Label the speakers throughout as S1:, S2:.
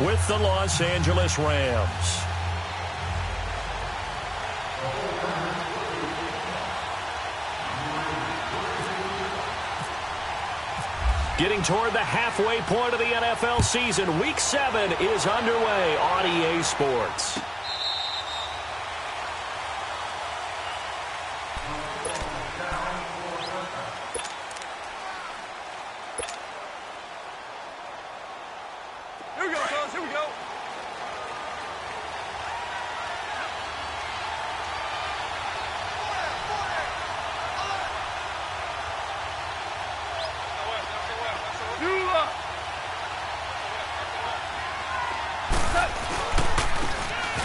S1: with the Los Angeles Rams. Getting toward the halfway point of the NFL season, Week 7 is underway on EA Sports.
S2: Here we go, fellas. Here we go.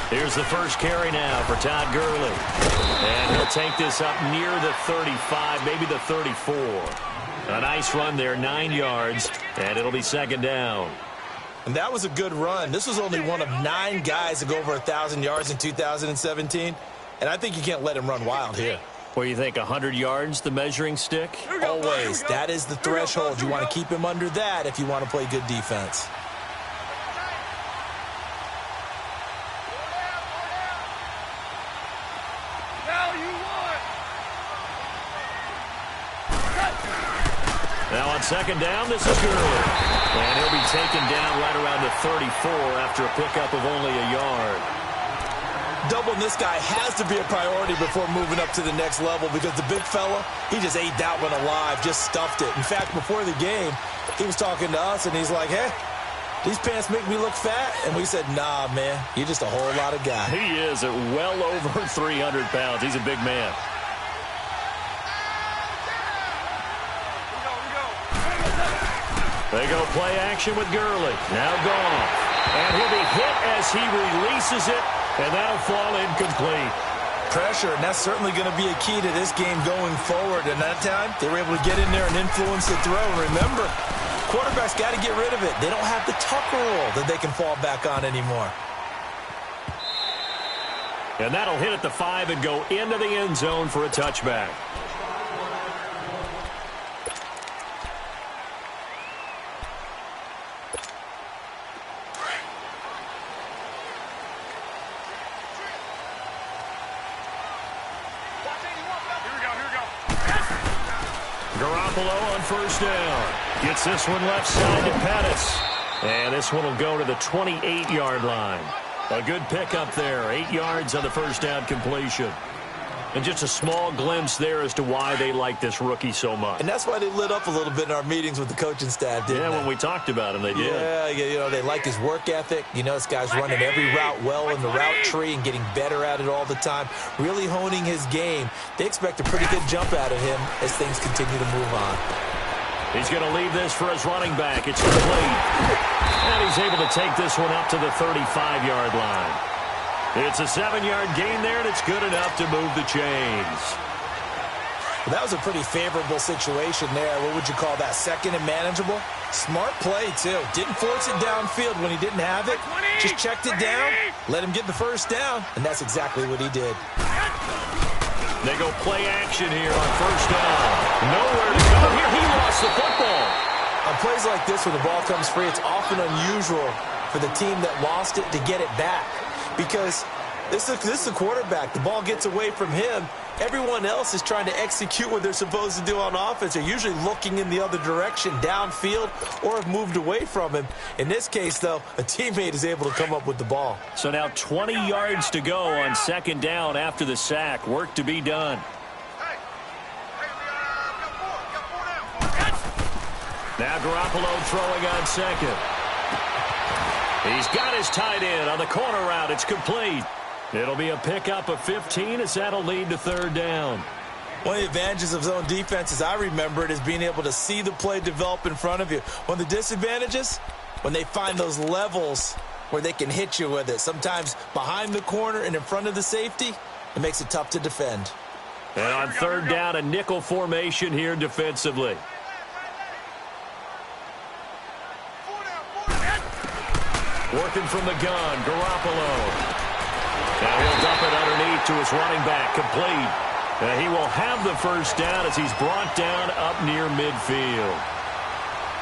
S1: Here's the first carry now for Todd Gurley. And he'll take this up near the 35, maybe the 34. A nice run there, 9 yards, and it'll be second down.
S3: And that was a good run. This was only one of 9 guys to go over 1,000 yards in 2017. And I think you can't let him run wild here.
S1: What do you think, 100 yards, the measuring stick?
S3: Always. That is the threshold. You want to keep him under that if you want to play good defense.
S1: Now on second down, this is Gurley. And he'll be taken down right around the 34 after a pickup of only a yard.
S3: Doubling this guy has to be a priority before moving up to the next level because the big fella, he just ate that one alive, just stuffed it. In fact, before the game, he was talking to us, and he's like, hey, these pants make me look fat. And we said, nah, man, you're just a whole lot of guy.
S1: He is at well over 300 pounds. He's a big man. They go play action with Gurley. Now gone. And he'll be hit as he releases it, and that'll fall incomplete.
S3: Pressure, and that's certainly going to be a key to this game going forward. And that time, they were able to get in there and influence the throw. And remember, quarterbacks got to get rid of it. They don't have the Tucker rule that they can fall back on anymore.
S1: And that'll hit at the 5 and go into the end zone for a touchback. Garoppolo on first down. Gets this one left side to Pettis. And this one will go to the 28-yard line. A good pickup there. 8 yards on the first down completion. And just a small glimpse there as to why they like this rookie so much.
S3: And that's why they lit up a little bit in our meetings with the coaching staff, didn't they?
S1: Yeah, when we talked about him, they did.
S3: Yeah, you know, they like his work ethic. You know, this guy's running every route well in the route tree and getting better at it all the time, really honing his game. They expect a pretty good jump out of him as things continue to move on.
S1: He's going to leave this for his running back. It's complete. And he's able to take this one up to the 35-yard line. It's a 7-yard gain there, and it's good enough to move the chains.
S3: Well, that was a pretty favorable situation there. What would you call that? Second and manageable? Smart play, too. Didn't force it downfield when he didn't have it. Just checked it down, let him get the first down, and that's exactly what he did.
S1: They go play action here on first down. Nowhere to go here. He lost the football.
S3: On plays like this where the ball comes free, it's often unusual for the team that lost it to get it back. Because this is the quarterback. The ball gets away from him. Everyone else is trying to execute what they're supposed to do on offense. They're usually looking in the other direction, downfield, or have moved away from him. In this case, though, a teammate is able to come up with the ball.
S1: So now 20 yards to go on second down after the sack. Work to be done. Now Garoppolo throwing on second. He's got his tight end on the corner route. It's complete. It'll be a pickup of 15 as that'll lead to third down.
S3: One of the advantages of zone defense, as I remember it, is being able to see the play develop in front of you. One of the disadvantages, when they find those levels where they can hit you with it. Sometimes behind the corner and in front of the safety, it makes it tough to defend.
S1: And on third down, a nickel formation here defensively. Working from the gun, Garoppolo. Now he'll dump it underneath to his running back, complete. He will have the first down as he's brought down up near midfield.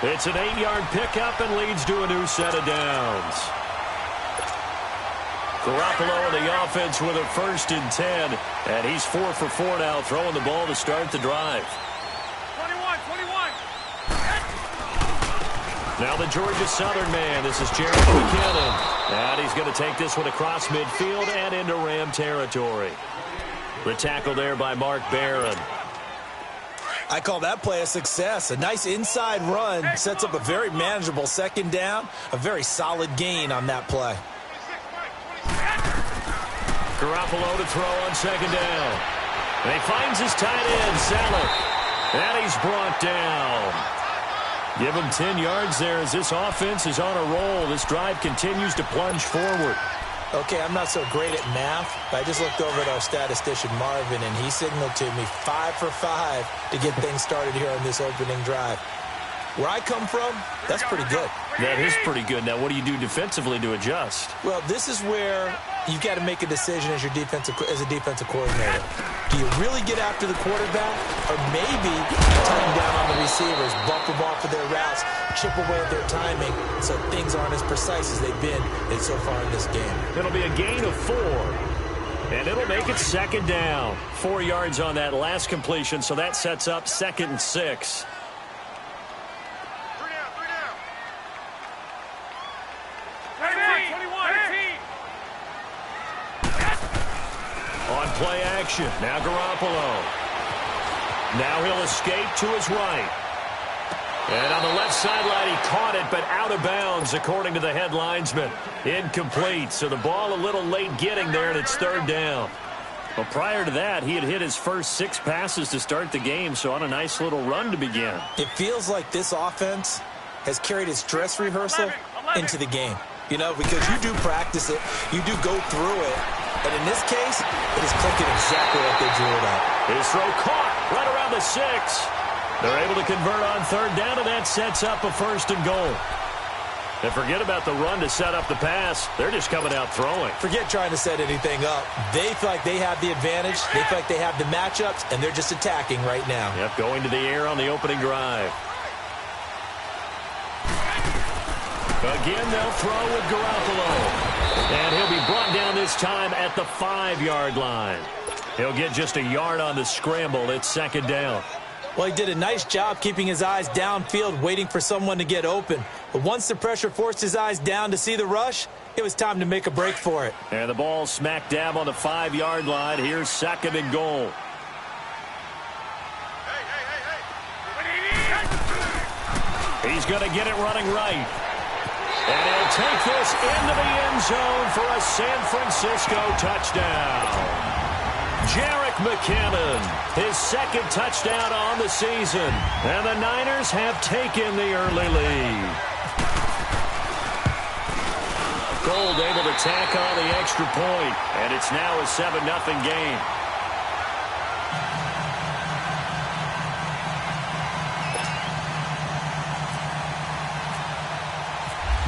S1: It's an 8-yard pickup and leads to a new set of downs. Garoppolo in the offense with a 1st and 10. And he's 4 for 4 now, throwing the ball to start the drive.
S2: 21.
S1: Now the Georgia Southern man. This is Jerick McKinnon. And he's going to take this one across midfield and into Ram territory. The tackle there by Mark Barron.
S3: I call that play a success. A nice inside run sets up a very manageable 2nd down. A very solid gain on that play.
S1: Garoppolo to throw on 2nd down. And he finds his tight end, Salek. And he's brought down. Give him 10 yards there as this offense is on a roll. This drive continues to plunge forward.
S3: Okay, I'm not so great at math, but I just looked over at our statistician, Marvin, and he signaled to me 5 for 5 to get things started here on this opening drive. Where I come from, that's pretty good.
S1: That is pretty good. Now, what do you do defensively to adjust?
S3: Well, this is where you've got to make a decision as a defensive coordinator. Do you really get after the quarterback, or maybe tighten down on the receivers, bump them off of their routes, chip away at their timing so things aren't as precise as they've been so far in this game?
S1: It'll be a gain of 4, and it'll make it 2nd down. 4 yards on that last completion, so that sets up 2nd and 6. On play action, now Garoppolo. Now he'll escape to his right. And on the left sideline, he caught it, but out of bounds, according to the head linesman. Incomplete, so the ball a little late getting there, and it's 3rd down. But prior to that, he had hit his first 6 passes to start the game, so on a nice little run to begin.
S3: It feels like this offense has carried its dress rehearsal into the game. You know, because you do practice it, you do go through it, and in this case, it is clicking exactly like they drew it up.
S1: His throw caught right around the 6. They're able to convert on 3rd down, and that sets up a 1st and goal. And forget about the run to set up the pass. They're just coming out throwing.
S3: Forget trying to set anything up. They feel like they have the advantage. They feel like they have the matchups, and they're just attacking right now.
S1: Yep, going to the air on the opening drive. Again, they'll throw with Garoppolo. And he'll be brought down this time at the 5-yard line. He'll get just a yard on the scramble. It's 2nd down.
S3: Well, he did a nice job keeping his eyes downfield, waiting for someone to get open. But once the pressure forced his eyes down to see the rush, it was time to make a break for it.
S1: And the ball smack dab on the 5-yard line. Here's 2nd and goal. He's going to get it running right. And he'll take this into the end zone for a San Francisco touchdown. Jerick McKinnon, his 2nd touchdown on the season. And the Niners have taken the early lead. Gold able to tack on the extra point, and it's now a 7-0 game.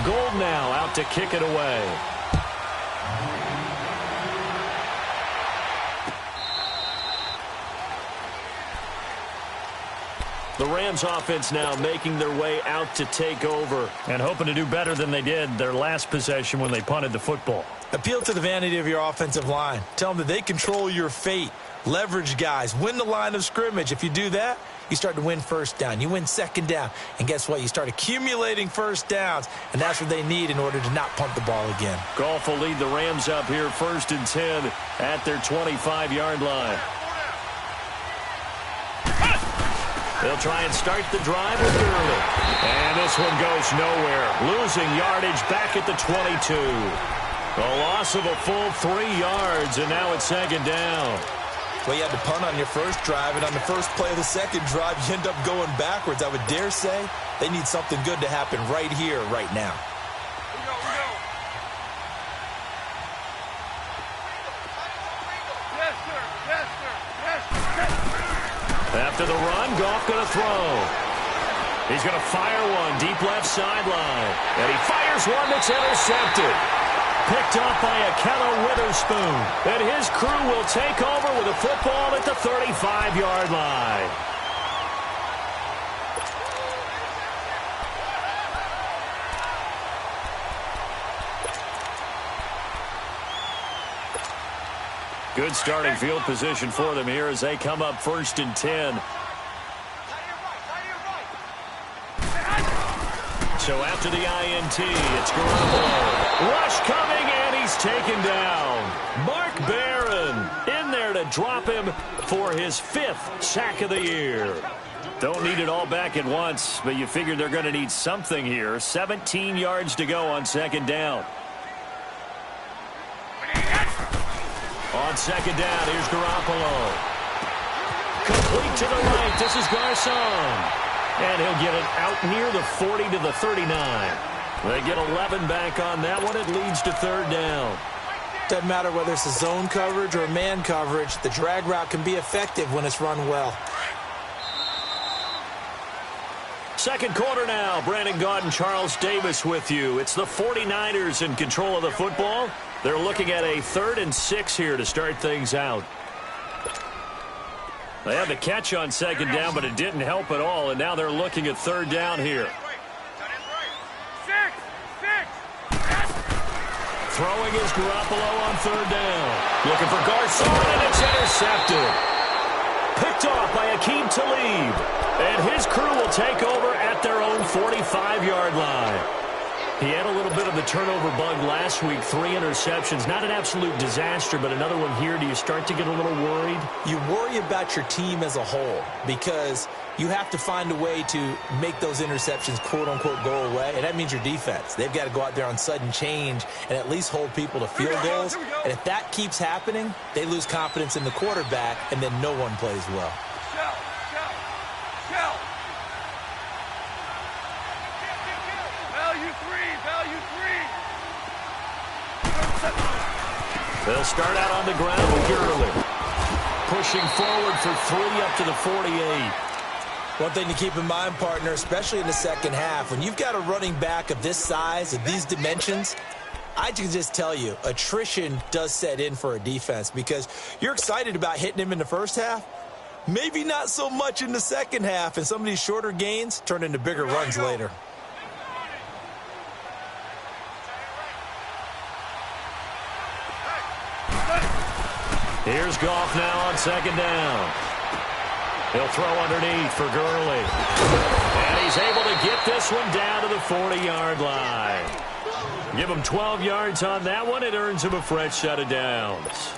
S1: Gold now out to kick it away. The Rams offense now making their way out to take over and hoping to do better than they did their last possession when they punted the football.
S3: Appeal to the vanity of your offensive line. Tell them that they control your fate. Leverage guys. Win the line of scrimmage. If you do that, you start to win 1st down. You win 2nd down. And guess what? You start accumulating 1st downs. And that's what they need in order to not punt the ball again.
S1: Goff will lead the Rams up here 1st and 10 at their 25-yard line. They'll try and start the drive with Gurley. And this one goes nowhere. Losing yardage back at the 22. A loss of a full 3 yards, and now it's 2nd down.
S3: Well, you had to punt on your first drive, and on the first play of the 2nd drive, you end up going backwards. I would dare say they need something good to happen right here, right now.
S1: After the run, Goff going to throw. He's going to fire one deep left sideline. And he fires one that's intercepted. Picked off by Akella Witherspoon. And his crew will take over with a football at the 35-yard line. Good starting field position for them here as they come up 1st and 10. So after the INT, it's Garoppolo. Rush coming, and he's taken down. Mark Barron in there to drop him for his 5th sack of the year. Don't need it all back at once, but you figure they're going to need something here. 17 yards to go on 2nd down. On 2nd down, here's Garoppolo. Complete to the right. This is Garcon. And he'll get it out near the 40 to the 39. They get 11 back on that one. It leads to 3rd down.
S3: Doesn't matter whether it's a zone coverage or man coverage. The drag route can be effective when it's run well.
S1: 2nd quarter now. Brandon Gaudin, Charles Davis with you. It's the 49ers in control of the football. They're looking at a 3rd and 6 here to start things out. They had the catch on 2nd down, but it didn't help at all, and now they're looking at 3rd down here. Throwing is Garoppolo on 3rd down. Looking for Garcon, and it's intercepted. Picked off by Akeem Talib. And his crew will take over at their own 45-yard line. He had a little bit of the turnover bug last week, 3 interceptions. Not an absolute disaster, but another one here. Do you start to get a little worried? You worry about your team as a whole because you have to find a way to make those interceptions, quote-unquote, go away, and that means your defense. They've got to go out there on sudden change and at least hold people to field goals. And if that keeps happening, they lose confidence in the quarterback, and then no one plays well. They'll start out on the ground with Gurley. Pushing forward for 3 up to the 48.
S3: One thing to keep in mind, partner, especially in the second half, when you've got a running back of this size, of these dimensions, I can just tell you, attrition does set in for a defense because you're excited about hitting him in the first half. Maybe not so much in the second half, and some of these shorter gains turn into bigger runs later.
S1: Here's Goff now on 2nd down. He'll throw underneath for Gurley. And he's able to get this one down to the 40-yard line. Give him 12 yards on that one. It earns him a fresh set of downs.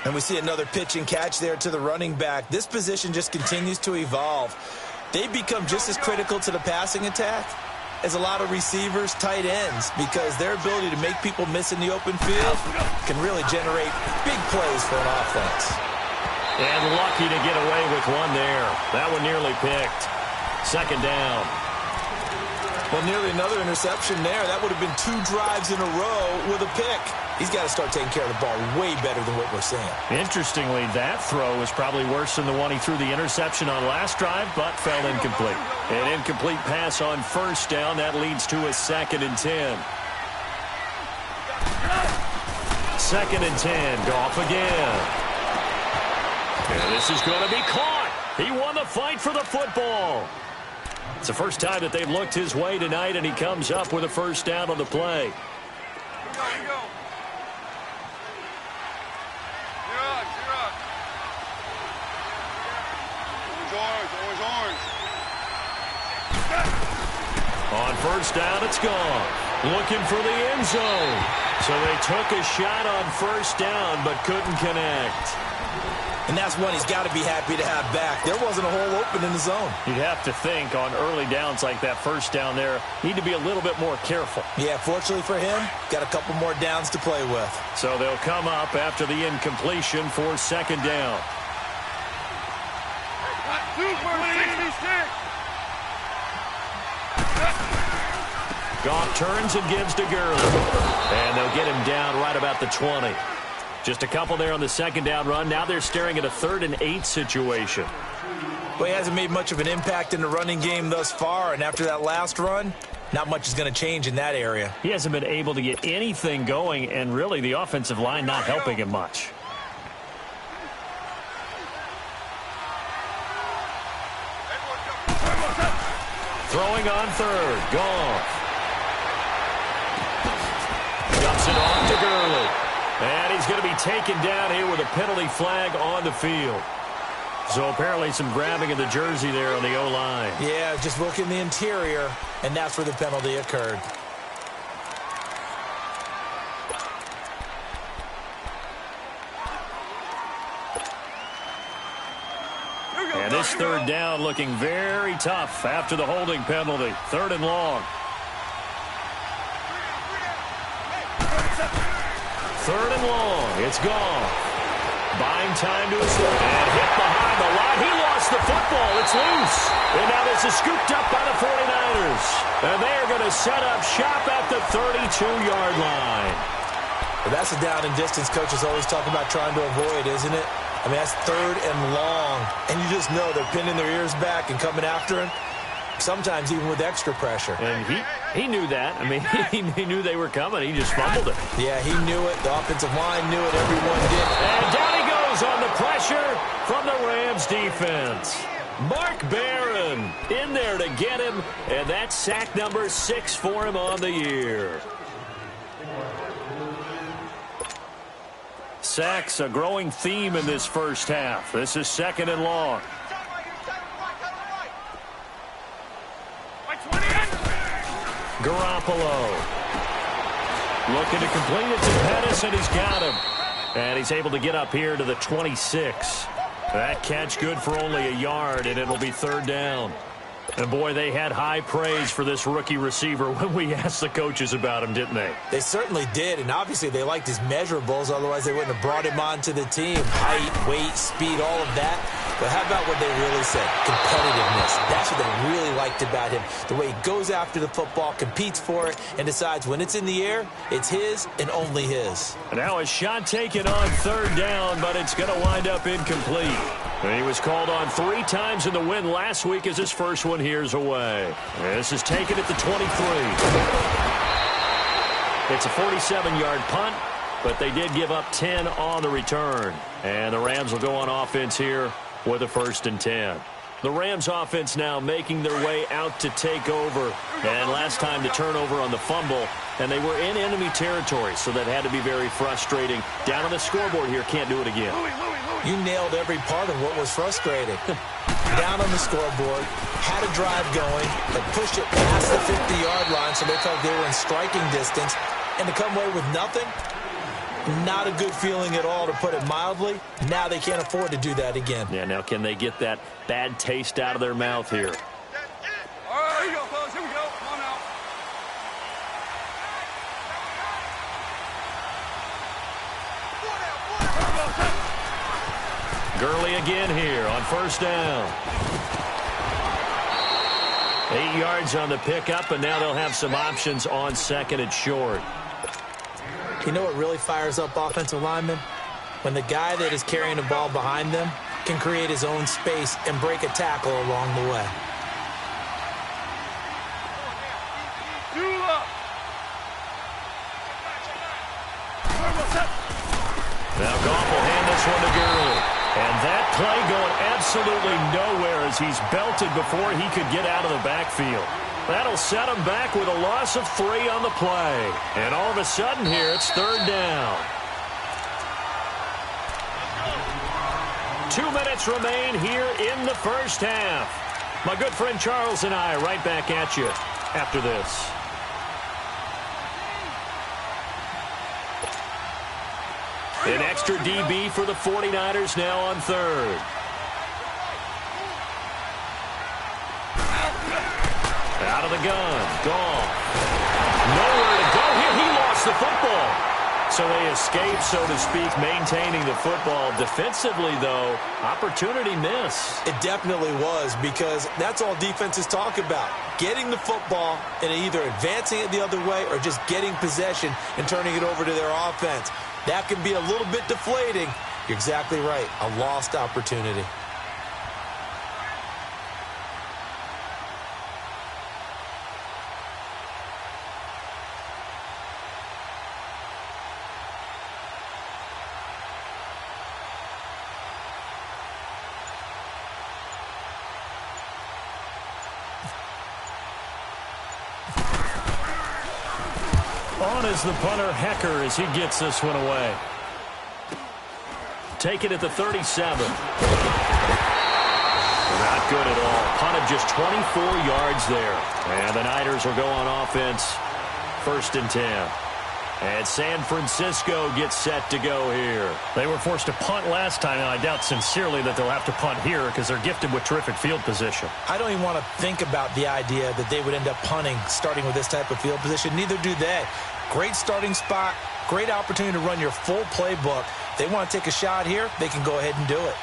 S3: And we see another pitch and catch there to the running back. This position just continues to evolve. They become just as critical to the passing attack as a lot of receivers, tight ends, because their ability to make people miss in the open field can really generate big plays for an offense.
S1: And lucky to get away with one there. That one nearly picked. 2nd down.
S3: Well, nearly another interception there. That would have been 2 drives in a row with a pick. He's got to start taking care of the ball way better than what we're seeing.
S1: Interestingly, that throw was probably worse than the one he threw the interception on last drive, but fell incomplete. An incomplete pass on 1st down. That leads to a 2nd and 10. 2nd and 10. Goff again. And this is going to be caught. He won the fight for the football. It's the first time that they've looked his way tonight, and he comes up with a 1st down on the play. On 1st down, it's gone. Looking for the end zone. So they took a shot on 1st down, but couldn't connect.
S3: And that's one he's got to be happy to have back. There wasn't a hole open in the zone.
S1: You'd have to think on early downs like that 1st down there, need to be a little bit more careful.
S3: Yeah, fortunately for him, got a couple more downs to play with.
S1: So they'll come up after the incompletion for 2nd down. Goff turns and gives to Gurley. And they'll get him down right about the 20. Just a couple there on the 2nd down run. Now they're staring at a 3rd and 8 situation.
S3: Well, he hasn't made much of an impact in the running game thus far, and after that last run, not much is going to change in that area.
S1: He hasn't been able to get anything going, and really the offensive line not helping him much. Throwing on 3rd. Goff. Dumps it off to Gurley. And he's going to be taken down here with a penalty flag on the field. So apparently some grabbing of the jersey there on the O-line.
S3: Yeah, just look in the interior, and that's where the penalty occurred.
S1: And this third down looking very tough after the holding penalty. 3rd and long. 3rd and long. It's gone. Buying time to his left. And hit behind the line. He lost the football. It's loose. And now this is scooped up by the 49ers. And they are going to set up shop at the 32-yard line.
S3: Well, that's a down and distance coaches always talk about trying to avoid, isn't it? I mean, that's 3rd and long. And you just know they're pinning their ears back and coming after him. Sometimes even with extra pressure.
S1: And he knew that. I mean, he knew they were coming. He just fumbled it.
S3: Yeah, he knew it. The offensive line knew it. Everyone did.
S1: And down he goes on the pressure from the Rams defense. Mark Barron in there to get him. And that's sack number 6 for him on the year. Sacks, a growing theme in this first half. This is 2nd and long. Garoppolo looking to complete it to Pettis, and he's got him. And he's able to get up here to the 26. That catch good for only a yard, and it'll be 3rd down. And, boy, they had high praise for this rookie receiver when we asked the coaches about him, didn't they?
S3: They certainly did, and obviously they liked his measurables. Otherwise, they wouldn't have brought him onto the team. Height, weight, speed, all of that. But how about what they really said? Competitiveness. That's what they really liked about him. The way he goes after the football, competes for it, and decides when it's in the air, it's his and only his.
S1: And now a shot taken on 3rd down, but it's going to wind up incomplete. And he was called on 3 times in the win last week as his first one here's away. This is taken at the 23. It's a 47-yard punt, but they did give up 10 on the return. And the Rams will go on offense here with a 1st and 10. The Rams offense now making their way out to take over. And last time the turnover on the fumble, and they were in enemy territory, so that had to be very frustrating. Down on the scoreboard here, can't do it again.
S3: You nailed every part of what was frustrating. Down on the scoreboard, had a drive going, but pushed it past the 50-yard line so they felt they were in striking distance, and to come away with nothing, not a good feeling at all, to put it mildly. Now they can't afford to do that again.
S1: Yeah, now can they get that bad taste out of their mouth here?
S2: All right, here we go, fellas. Here we go. Come on now.
S1: Gurley again here on 1st down. 8 yards on the pickup, and now they'll have some options on 2nd and short.
S3: You know what really fires up offensive linemen? When the guy that is carrying the ball behind them can create his own space and break a tackle along the way.
S1: Now Goff will hand this one to Gurley. And that play going absolutely nowhere as he's belted before he could get out of the backfield. That'll set him back with a loss of 3 on the play. And all of a sudden here, it's 3rd down. 2 minutes remain here in the first half. My good friend Charles and I right back at you after this. An extra DB for the 49ers now on 3rd. Out of the gun. Gone. Nowhere to go here. He lost the football. So they escape, so to speak, maintaining the football. Defensively, though, opportunity miss.
S3: It definitely was, because that's all defenses talk about. Getting the football and either advancing it the other way or just getting possession and turning it over to their offense. That can be a little bit deflating. You're exactly right. A lost opportunity.
S1: On is the punter, Hecker, as he gets this one away. take it at the 37. Not good at all. Punted just 24 yards there. And the Niners will go on offense, 1st and 10. And San Francisco gets set to go here.
S4: They were forced to punt last time, and I doubt sincerely that they'll have to punt here because they're gifted with terrific field position.
S3: I don't even want to think about the idea that they would end up punting starting with this type of field position. Neither do they. Great starting spot, great opportunity to run your full playbook. If they want to take a shot here, they can go ahead and do it.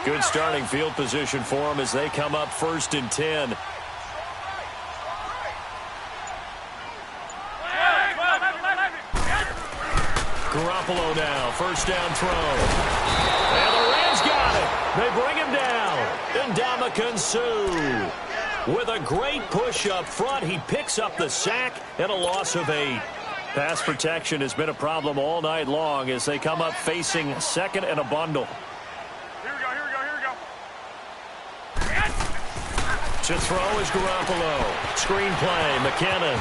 S1: Good starting field position for them as they come up 1st and 10. Garoppolo now, 1st down throw. And the Rams got it. They bring him down. Ndamukong Suh with a great push up front. He picks up the sack and a loss of 8. Pass protection has been a problem all night long as they come up facing 2nd and a bundle.
S2: Here we go.
S1: To throw is Garoppolo. Screen play, McKinnon.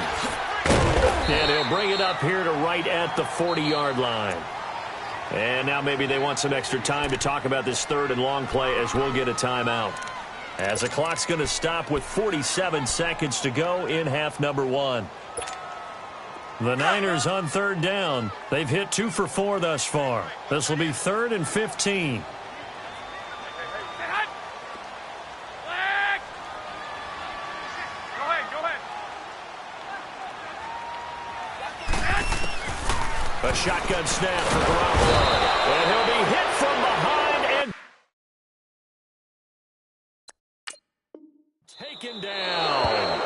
S1: And he'll bring it up here to right at the 40-yard line. And now maybe they want some extra time to talk about this 3rd and long play as we'll get a timeout. As the clock's going to stop with 47 seconds to go in half number 1. The Niners on 3rd down. They've hit 2 for 4 thus far. This will be 3rd and 15. A shotgun snap for Garoppolo. And he'll be hit from behind and taken down.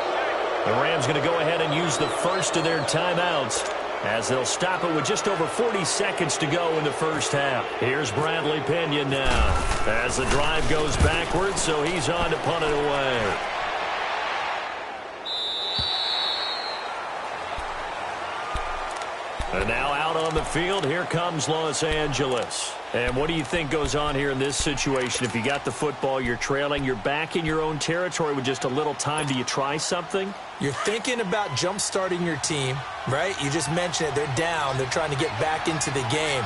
S1: The Rams going to go ahead and use the first of their timeouts as they'll stop it with just over 40 seconds to go in the first half. Here's Bradley Pinion now as the drive goes backwards, so he's on to punt it away. And now out on the field, here comes Los Angeles. And what do you think goes on here in this situation? If you got the football, you're trailing, you're back in your own territory with just a little time. Do you try something?
S3: You're thinking about jump-starting your team, right? You just mentioned it. They're down. They're trying to get back into the game.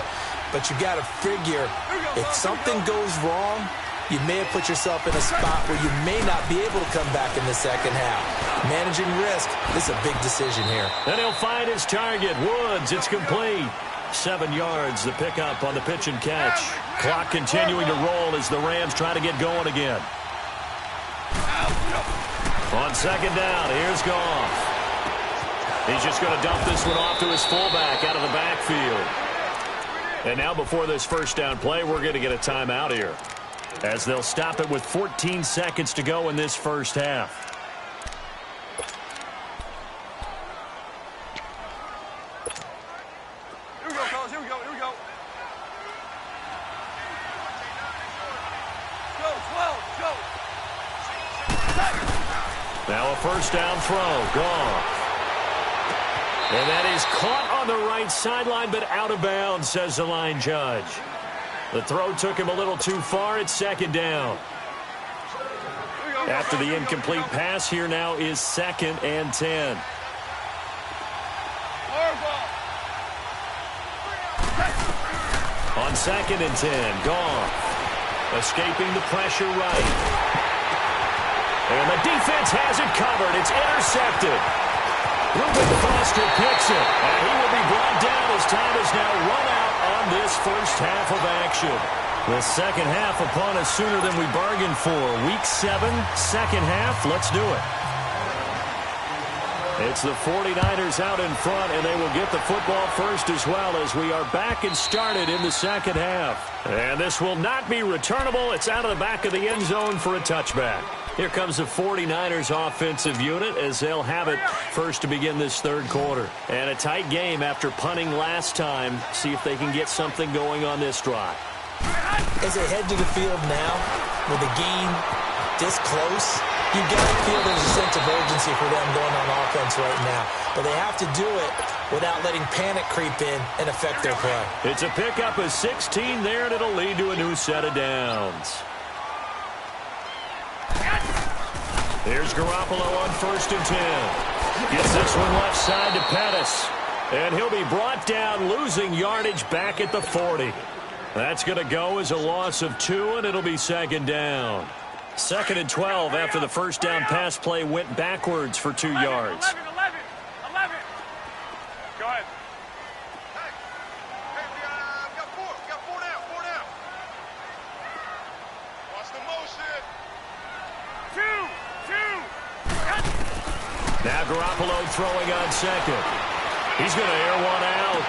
S3: But you got to figure if something goes wrong, you may have put yourself in a spot where you may not be able to come back in the second half. Managing risk, this is a big decision here.
S1: And he'll find his target. Woods, it's complete. 7 yards, the pickup on the pitch and catch. Clock continuing to roll as the Rams try to get going again. On 2nd down, here's Goff. He's just going to dump this one off to his fullback out of the backfield. And now before this 1st down play, we're going to get a timeout here, as they'll stop it with 14 seconds to go in this first half.
S2: Here we go, fellas. Here we go. Go, 12, go.
S1: Now a 1st down throw. Goff. And that is caught on the right sideline, but out of bounds, says the line judge. The throw took him a little too far. It's 2nd down. After the incomplete pass, here now is 2nd and 10. On 2nd and 10, Goff escaping the pressure right. And the defense has it covered. It's intercepted. Reuben Foster picks it, and he will be brought down as time is now run out on this first half of action. The second half upon us sooner than we bargained for. Week 7, second half. Let's do it. It's the 49ers out in front, and they will get the football first as well as we are back and started in the second half. And this will not be returnable. It's out of the back of the end zone for a touchback. Here comes the 49ers offensive unit as they'll have it first to begin this third quarter. And a tight game after punting last time. See if they can get something going on this drive.
S3: As they head to the field now, with the game this close, you've got to feel there's a sense of urgency for them going on offense right now. But they have to do it without letting panic creep in and affect their play.
S1: It's a pickup of 16 there, and it'll lead to a new set of downs. Here's Garoppolo on 1st and 10. Gets this one left side to Pettis. And he'll be brought down, losing yardage back at the 40. That's going to go as a loss of 2, and it'll be second down. 2nd and 12 after the first down pass play went backwards for 2 yards.
S2: 11. Go ahead. Hey, we got 4. We got 4 down. 4 down. Watch the motion. 2.
S1: Now Garoppolo throwing on second. He's going to air one out.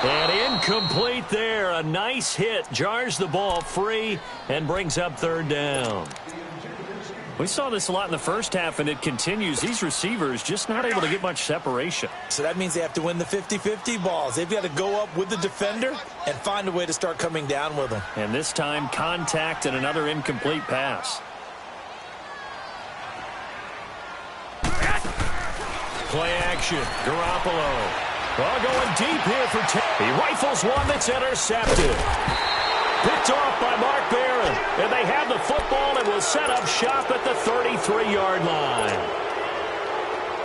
S1: And incomplete there. A nice hit. Jars the ball free and brings up 3rd down. We saw this a lot in the first half, and it continues. These receivers just not able to get much separation.
S3: So that means they have to win the 50-50 balls. They've got to go up with the defender and find a way to start coming down with them.
S1: And this time, contact and another incomplete pass. Play action. Garoppolo. Well, going deep here for 10. He rifles one that's intercepted. Picked off by Mark Barron. And they have the football and will set up shop at the 33-yard line.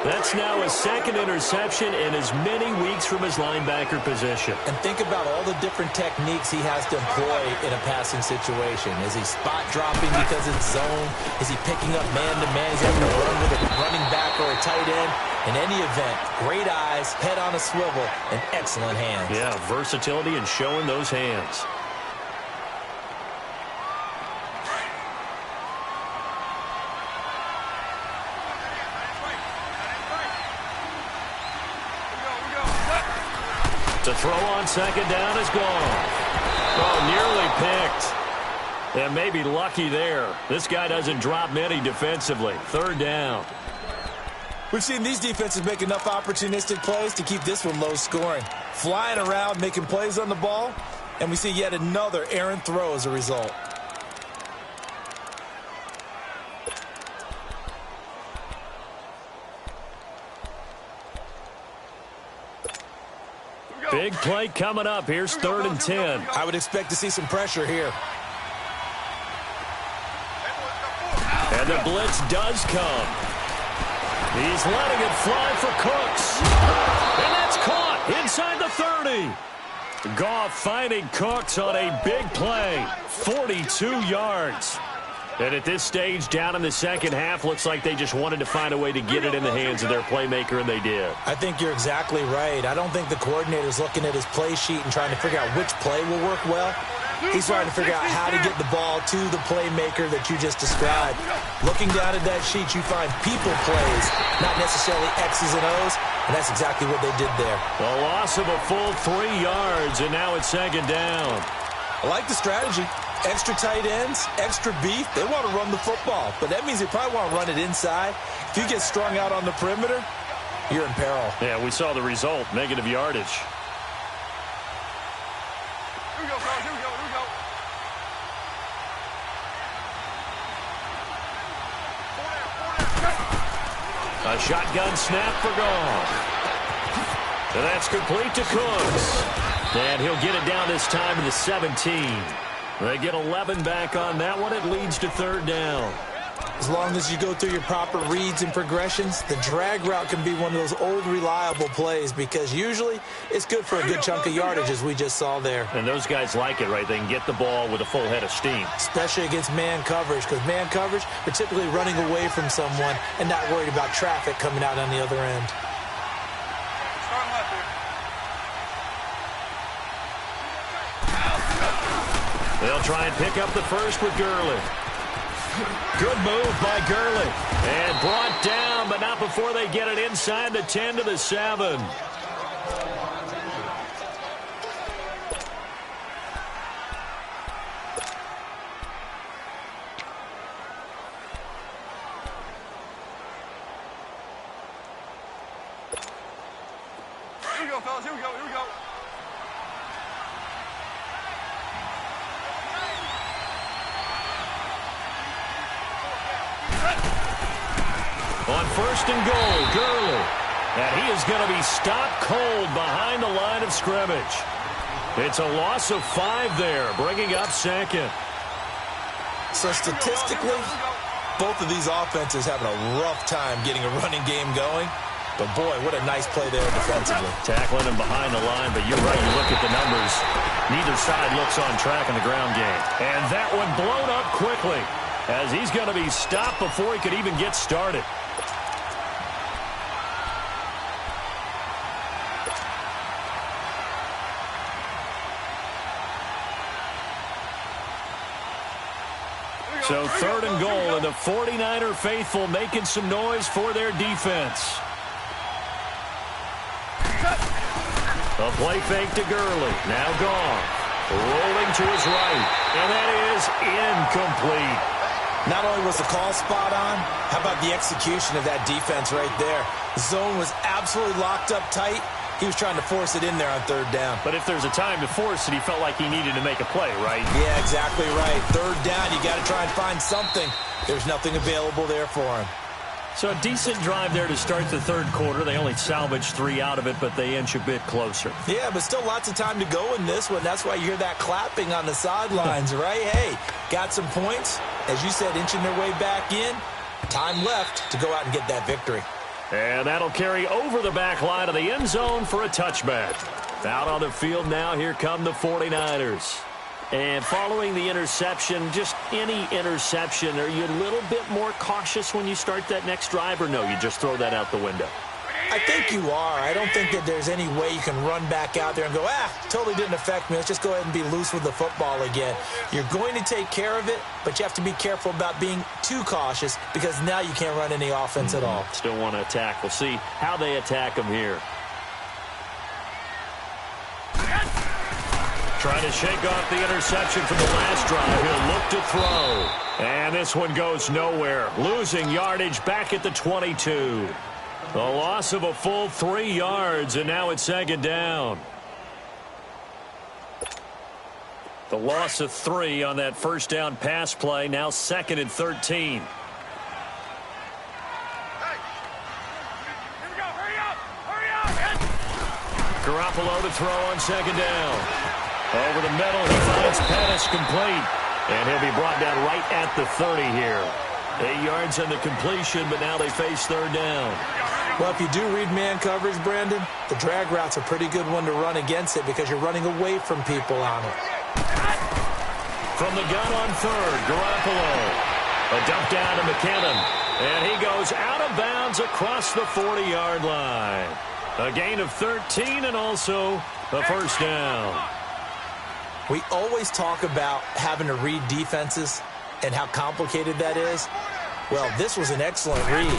S1: That's now his 2nd interception in as many weeks from his linebacker position.
S3: And think about all the different techniques he has to employ in a passing situation. Is he spot dropping because it's zone? Is he picking up man-to-man? Is he having to run with a running back or a tight end? In any event, great eyes, head on a swivel, and excellent hands.
S1: Yeah, versatility and showing those hands. To throw on second down is gone. Oh, nearly picked. And maybe lucky there. This guy doesn't drop many defensively. 3rd down.
S3: We've seen these defenses make enough opportunistic plays to keep this one low scoring. Flying around, making plays on the ball, and we see yet another errant throw as a result.
S1: Big play coming up. Here's 3rd and 10.
S3: I would expect to see some pressure here.
S1: And the blitz does come. He's letting it fly for Cooks. And that's caught inside the 30. Goff finding Cooks on a big play. 42 yards. And at this stage, down in the second half, looks like they just wanted to find a way to get it in the hands of their playmaker, and they did.
S3: I think you're exactly right. I don't think the coordinator's looking at his play sheet and trying to figure out which play will work well. He's trying to figure out how to get the ball to the playmaker that you just described. Looking down at that sheet, you find people plays, not necessarily X's and O's, and that's exactly what they did there.
S1: A loss of a full 3 yards, and now it's second down.
S3: I like the strategy. Extra tight ends, extra beef. They want to run the football, but that means they probably want to run it inside. If you get strung out on the perimeter, you're in peril.
S1: Yeah, we saw the result, negative yardage.
S2: Here we go, fellas. Here we go.
S1: A shotgun snap for Goff. And that's complete to Cooks. And he'll get it down this time to the 17. They get 11 back on that one. It leads to 3rd down.
S3: As long as you go through your proper reads and progressions, the drag route can be one of those old reliable plays because usually it's good for a good chunk of yardage, as we just saw there.
S1: And those guys like it, right? They can get the ball with a full head of steam.
S3: Especially against man coverage, because man coverage, we're typically running away from someone and not worried about traffic coming out on the other end.
S2: Starting left here.
S1: They'll try and pick up the first with Gurley. Good move by Gurley. And brought down, but not before they get it inside the 10 to the 7.
S2: Here we go, fellas. Here we go.
S1: On 1st and goal, Gurley. And he is going to be stopped cold behind the line of scrimmage. It's a loss of 5 there, bringing up 2nd.
S3: So statistically, both of these offenses having a rough time getting a running game going. But, boy, what a nice play there defensively.
S4: Tackling him behind the line, but you're right. You look at the numbers. Neither side looks on track in the ground game. And that one blown up quickly as he's going to be stopped before he could even get started. So 3rd and goal, and the 49er faithful making some noise for their defense. A play fake to Gurley. Now gone. Rolling to his right. And that is incomplete.
S3: Not only was the call spot on, how about the execution of that defense right there? The zone was absolutely locked up tight. He was trying to force it in there on 3rd down.
S4: But if there's a time to force it, he felt like he needed to make a play, right?
S3: Yeah, exactly right. 3rd down, you got to try and find something. There's nothing available there for him.
S4: So a decent drive there to start the 3rd quarter. They only salvaged 3 out of it, but they inch a bit closer.
S3: Yeah, but still lots of time to go in this one. That's why you hear that clapping on the sidelines, right? Hey, got some points. As you said, inching their way back in. Time left to go out and get that victory.
S4: And that'll carry over the back line of the end zone for a touchback. Out on the field now, here come the 49ers. And following the interception, just any interception, are you a little bit more cautious when you start that next drive, or no, you just throw that out the window?
S3: I think you are. I don't think that there's any way you can run back out there and go, totally didn't affect me. Let's just go ahead and be loose with the football again. You're going to take care of it, but you have to be careful about being too cautious because now you can't run any offense at all.
S4: Still want to attack. We'll see how they attack them here. Trying to shake off the interception from the last drive. He'll look to throw. And this one goes nowhere. Losing yardage back at the 22. A loss of a full 3 yards, and now it's 2nd down. The loss of 3 on that 1st down pass play, now 2nd and 13. Garoppolo to throw on 2nd down. Over the middle, he finds Pettis complete. And he'll be brought down right at the 30 here. 8 yards on the completion, but now they face 3rd down.
S3: Well, if you do read man coverage, Brandon, the drag route's a pretty good one to run against it because you're running away from people on it.
S4: From the gun on 3rd, Garoppolo. A dump down to McKinnon. And he goes out of bounds across the 40-yard line. A gain of 13 and also a 1st down.
S3: We always talk about having to read defenses and how complicated that is. Well, this was an excellent read.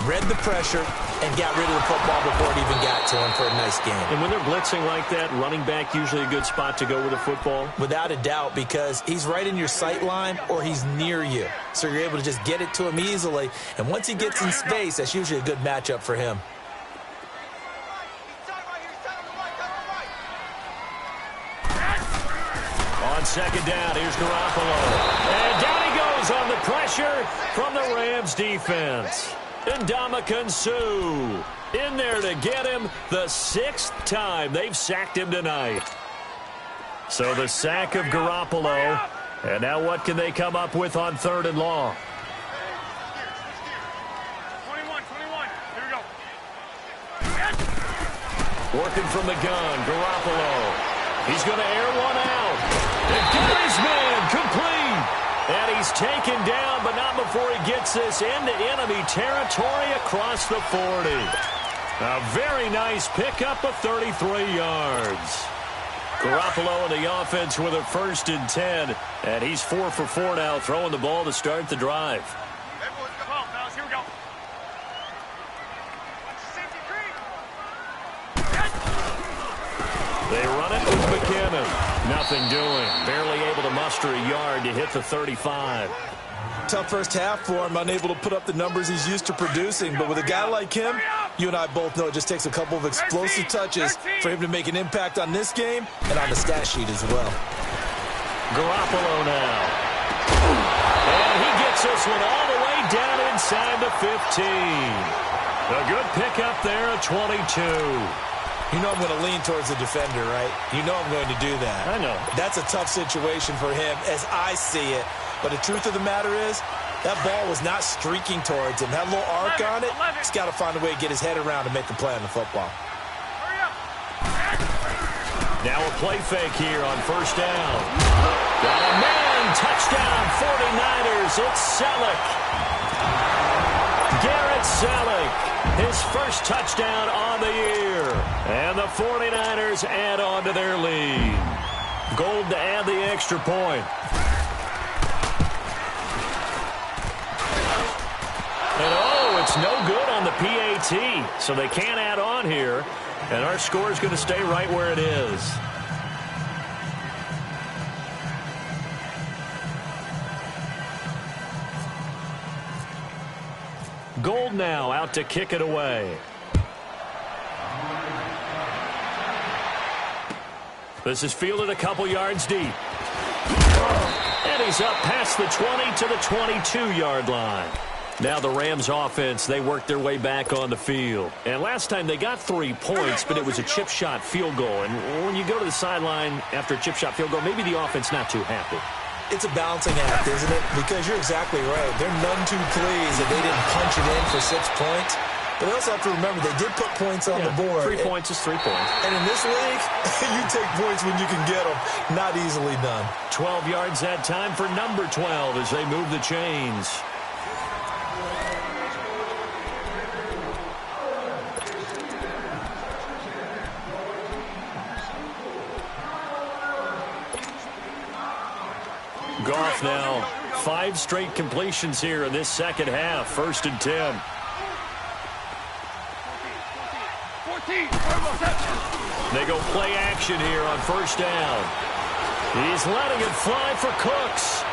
S3: Read the pressure and got rid of the football before it even got to him for a nice game.
S4: And when they're blitzing like that, running back usually a good spot to go with the football?
S3: Without a doubt, because he's right in your sight line or he's near you. So you're able to just get it to him easily. And once he gets in space, that's usually a good matchup for him.
S4: On 2nd down, here's Garoppolo. And down he goes on the pressure from the Rams defense. And Ndamukong Suh in there to get him the 6th time they've sacked him tonight. So the sack of Garoppolo. And now what can they come up with on 3rd and long?
S2: 21. Here we go.
S4: Working from the gun, Garoppolo. He's going to air one out. And Gary's man complete. And he's taken down, but not before he gets this into enemy territory across the 40. A very nice pickup of 33 yards. Garoppolo in the offense with a 1st and 10. And he's 4 for 4 now, throwing the ball to start the drive.
S2: Everyone, come on, fellas. Here we go.
S4: They run it with McKinnon. Nothing doing. Barely able to muster a yard to hit the 35.
S3: Tough first half for him, unable to put up the numbers he's used to producing. But with a guy like him, you and I both know it just takes a couple of explosive touches for him to make an impact on this game and on the stat sheet as well.
S4: Garoppolo now. And he gets this one all the way down inside the 15. A good pickup there at 22.
S3: You know I'm going to lean towards the defender, right? You know I'm going to do that.
S4: I know.
S3: That's a tough situation for him as I see it. But the truth of the matter is, That ball was not streaking towards him. Had a little arc on it. He's got to find a way to get his head around and make a play on the football.
S1: Now a play fake here on first down. Got a man, touchdown, 49ers. It's Selleck. Garrett Selleck, his first touchdown on the year. And the 49ers add on to their lead. Gold to add the extra point. And oh, it's no good on the PAT. So they can't add on here. And our score is going to stay right where it is. Gold now out to kick it away. This is fielded a couple yards deep. And he's up past the 20 to the 22-yard line. Now the Rams offense, they worked their way back on the field. And last time they got 3 points, but it was a chip shot field goal. And when you go to the sideline after a chip shot field goal, maybe the offense not too happy.
S3: It's a balancing act, isn't it? Because you're exactly right. They're none too pleased that they didn't punch it in for 6 points. But they also have to remember they did put points on the board.
S1: 3 points is 3 points.
S3: And in this league, you take points when you can get them. Not easily done.
S1: 12 yards that time for number 12 as they move the chains. Goff now, 5 straight completions here in this second half. 1st and 10. They go play action here on first down. He's letting it fly for Cooks.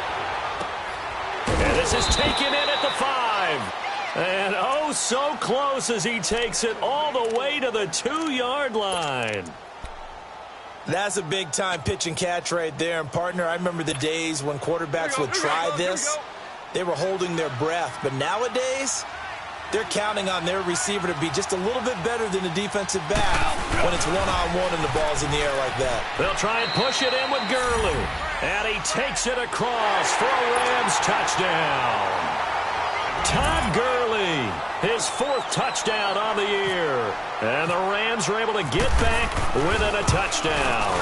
S1: And this is taken in at the 5. And oh, so close as he takes it all the way to the 2-yard line.
S3: That's a big-time pitch and catch right there. And, partner, I remember the days when quarterbacks would try this. They were holding their breath. But nowadays, they're counting on their receiver to be just a little bit better than the defensive back when it's one-on-one and the ball's in the air like that.
S1: They'll try and push it in with Gurley. And he takes it across for a Rams touchdown. Todd Gurley, his 4th touchdown on the year. And the Rams are able to get back within a touchdown.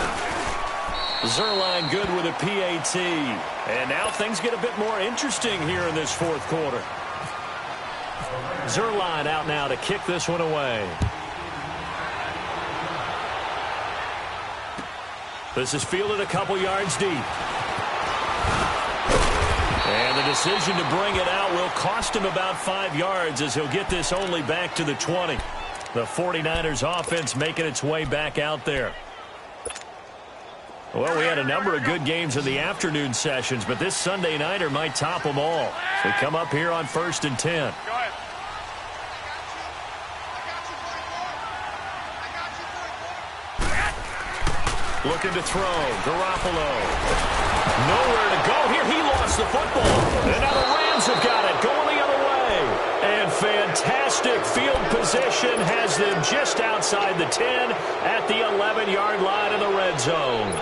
S1: Zerline good with a PAT. And now things get a bit more interesting here in this 4th quarter. Zerline out now to kick this one away. This is fielded a couple yards deep. And the decision to bring it out will cost him about 5 yards as he'll get this only back to the 20. The 49ers offense making its way back out there. Well, we had a number of good games in the afternoon sessions, but this Sunday nighter might top them all. They come up here on 1st and 10. Looking to throw. Garoppolo. Nowhere to go here. He lost the football. And now the Rams have got it. Going the other way. And fantastic field position has them just outside the 10 at the 11-yard line in the red zone.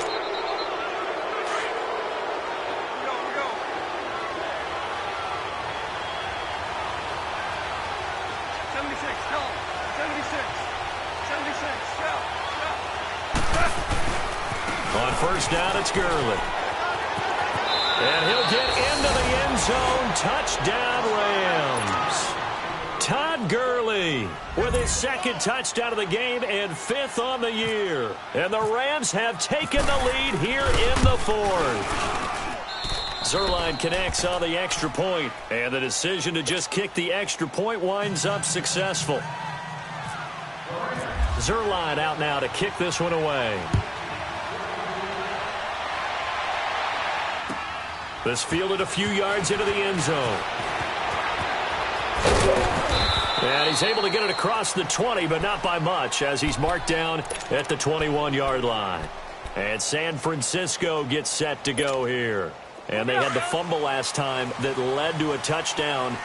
S1: On first down, it's Gurley. And he'll get into the end zone. Touchdown, Rams. Todd Gurley with his 2nd touchdown of the game and 5th on the year. And the Rams have taken the lead here in the 4th. Zerline connects on the extra point. And the decision to just kick the extra point winds up successful. Zerline out now to kick this one away. This fielded a few yards into the end zone. And he's able to get it across the 20, but not by much, as he's marked down at the 21-yard line. And San Francisco gets set to go here. And they had the fumble last time that led to a touchdown.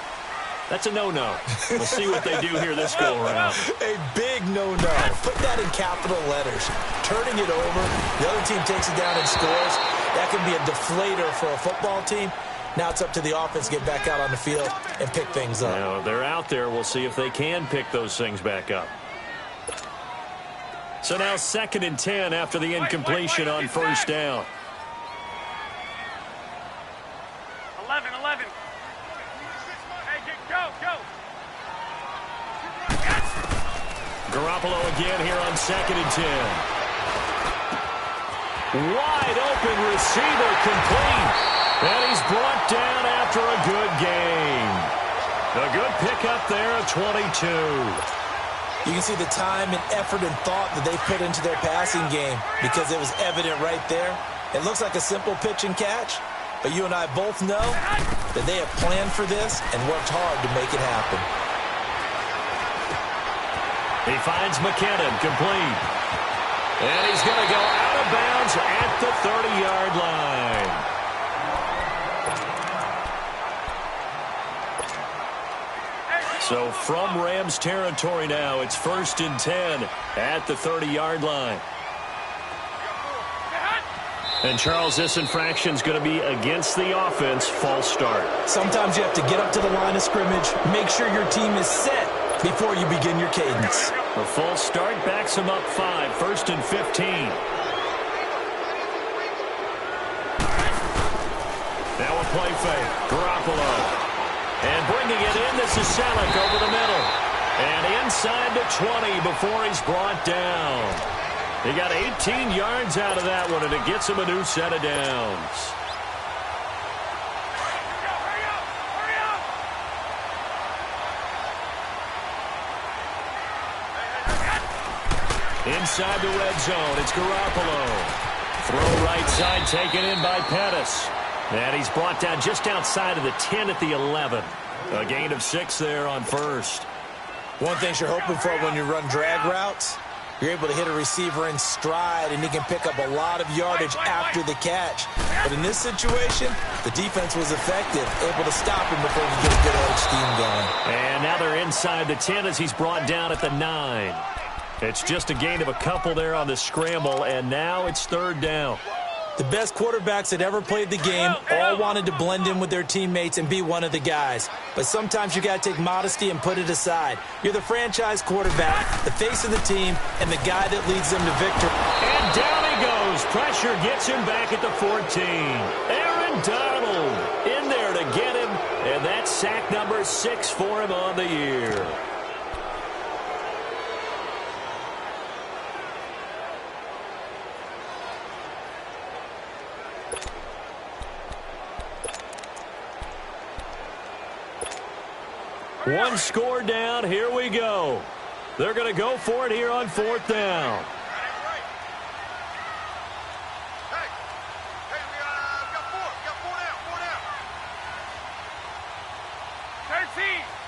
S1: That's a no-no. We'll see what they do here this go-around.
S3: A big no-no. Put that in capital letters. Turning it over, the other team takes it down and scores. That can be a deflator for a football team. Now it's up to the offense to get back out on the field and pick things up.
S1: Now they're out there. We'll see if they can pick those things back up. So now 2nd and 10 after the incompletion on first down.
S2: 11. Hey, go.
S1: Garoppolo again here on 2nd and 10. Wide open receiver complete. And he's brought down after a good game. A good pickup there at 22.
S3: You can see the time and effort and thought that they put into their passing game because it was evident right there. It looks like a simple pitch and catch, but you and I both know that they have planned for this and worked hard to make it happen.
S1: He finds McKinnon complete. And he's going to go out of bounds at the 30-yard line. So from Rams territory now, it's 1st and 10 at the 30-yard line. And, Charles, this infraction is going to be against the offense, false start.
S3: Sometimes you have to get up to the line of scrimmage, make sure your team is set before you begin your cadence.
S1: The false start backs him up 5, 1st and 15. Now a play fake. Garoppolo. And bringing it in, this is Selleck over the middle. And inside the 20 before he's brought down. He got 18 yards out of that one, and it gets him a new set of downs. Inside the red zone, it's Garoppolo. Throw right side, taken in by Pettis. And he's brought down just outside of the 10 at the 11. A gain of 6 there on first.
S3: One thing you're hoping for when you run drag routes, you're able to hit a receiver in stride, and he can pick up a lot of yardage after the catch. But in this situation, the defense was effective, able to stop him before he get a good edge scheme going.
S1: And now they're inside the 10 as he's brought down at the 9. It's just a gain of a couple there on the scramble, and now it's 3rd down.
S3: The best quarterbacks that ever played the game all wanted to blend in with their teammates and be one of the guys. But sometimes you got to take modesty and put it aside. You're the franchise quarterback, the face of the team, and the guy that leads them to victory.
S1: And down he goes. Pressure gets him back at the 14. Aaron Donald in there to get him, and that's sack number 6 for him on the year. One score down. Here we go. They're going to go for it here on 4th down.
S2: Hey, we got 4 down.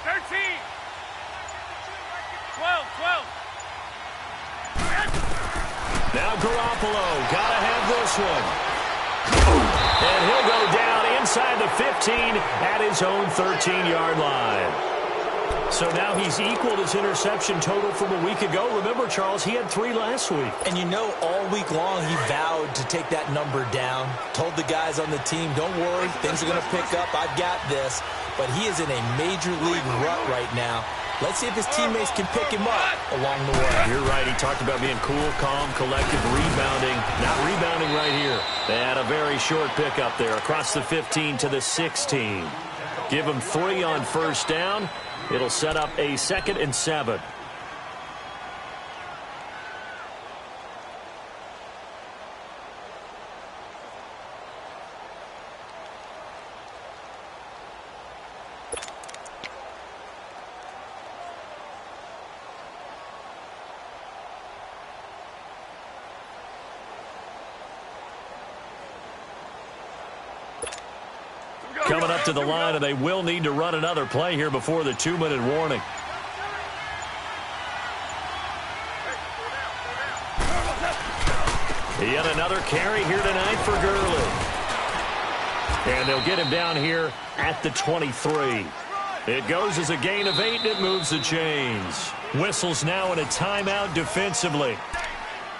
S2: 13. 12.
S1: Now Garoppolo. Got to have this one. And he'll go down inside the 15 at his own 13-yard line. So now he's equaled his interception total from a week ago. Remember, Charles, he had 3 last week.
S3: And you know, all week long he vowed to take that number down. Told the guys on the team, don't worry, things are going to pick up. I've got this. But he is in a major league rut right now. Let's see if his teammates can pick him up along the way.
S1: You're right. He talked about being cool, calm, collective, rebounding. Not rebounding right here. They had a very short pickup there across the 15 to the 16. Give him 3 on first down. It'll set up a 2nd and 7. Coming up to the line, and they will need to run another play here before the 2-minute warning. Yet another carry here tonight for Gurley. And they'll get him down here at the 23. It goes as a gain of 8, and it moves the chains. Whistles now in a timeout defensively.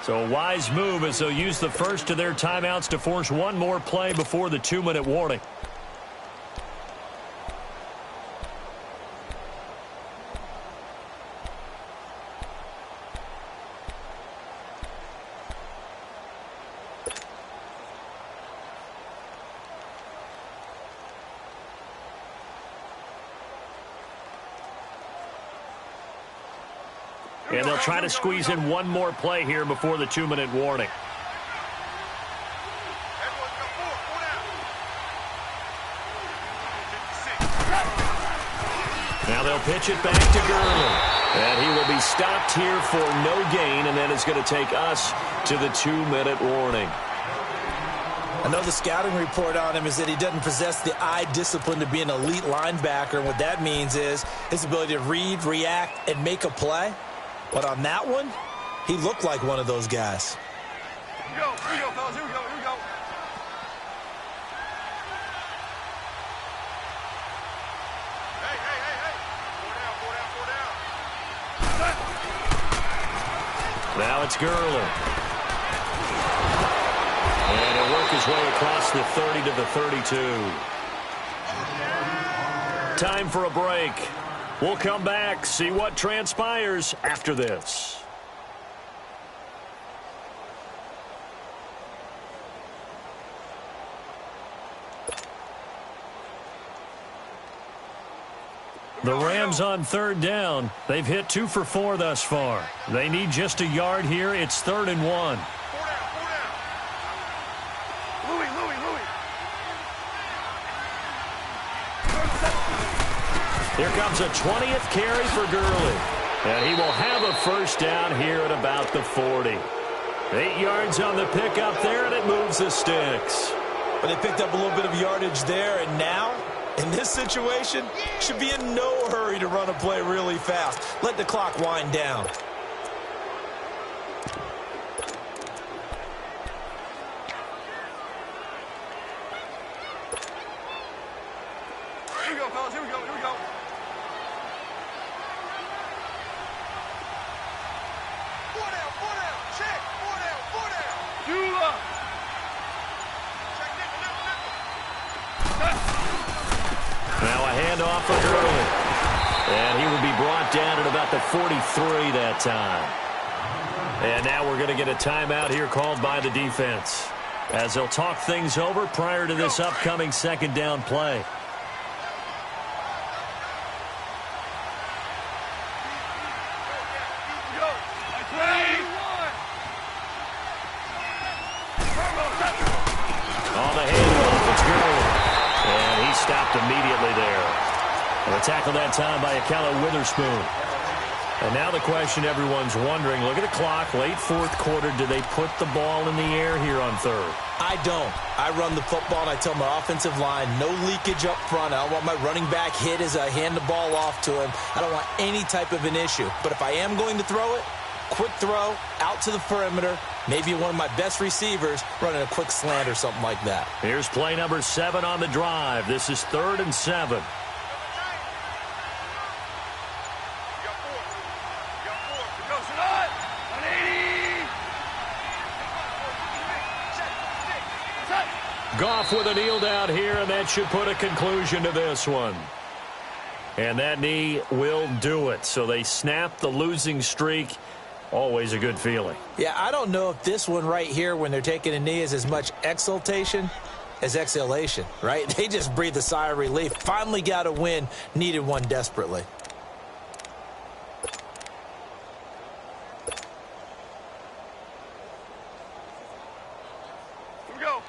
S1: So a wise move as they'll use the first of their timeouts to force one more play before the 2-minute warning. And they'll try to squeeze in one more play here before the 2-minute warning. Now they'll pitch it back to Gurley. And he will be stopped here for no gain, and then it's going to take us to the 2-minute warning.
S3: I know the scouting report on him is that he doesn't possess the eye discipline to be an elite linebacker. And what that means is his ability to read, react, and make a play. But on that one, he looked like one of those guys.
S2: Here we go, fellas. Here we go. Hey. Four down.
S1: Now it's Gurley. And he'll work his way across the 30 to the 32. Time for a break. We'll come back, see what transpires after this. The Rams on 3rd down. They've hit 2 for 4 thus far. They need just a yard here. It's 3rd and 1. Here comes a 20th carry for Gurley. And he will have a first down here at about the 40. 8 yards on the pickup there, and it moves the sticks.
S3: But they picked up a little bit of yardage there, and now, in this situation, should be in no hurry to run a play really fast. Let the clock wind down.
S2: Here we go, fellas. Here we go. Four down. Check. Four down. You up. Check nickel.
S1: Now a handoff for Gurley. And he will be brought down at about the 43 that time. And now we're going to get a timeout here called by the defense, as they'll talk things over prior to this upcoming 2nd down play. Immediately there. And a tackle that time by Akella Witherspoon. And now the question everyone's wondering, look at the clock, late 4th quarter, do they put the ball in the air here on 3rd?
S3: I don't. I run the football, and I tell my offensive line, no leakage up front. I don't want my running back hit as I hand the ball off to him. I don't want any type of an issue. But if I am going to throw it, quick throw, out to the perimeter, maybe one of my best receivers running a quick slant or something like that.
S1: Here's play number 7 on the drive. This is 3rd and 7. Goff with a kneel down here, and that should put a conclusion to this one. And that knee will do it. So they snap the losing streak. Always a good feeling.
S3: Yeah, I don't know if this one right here, when they're taking a knee, is as much exultation as exhalation, right? They just breathe a sigh of relief. Finally got a win, needed one desperately.
S2: Here we go.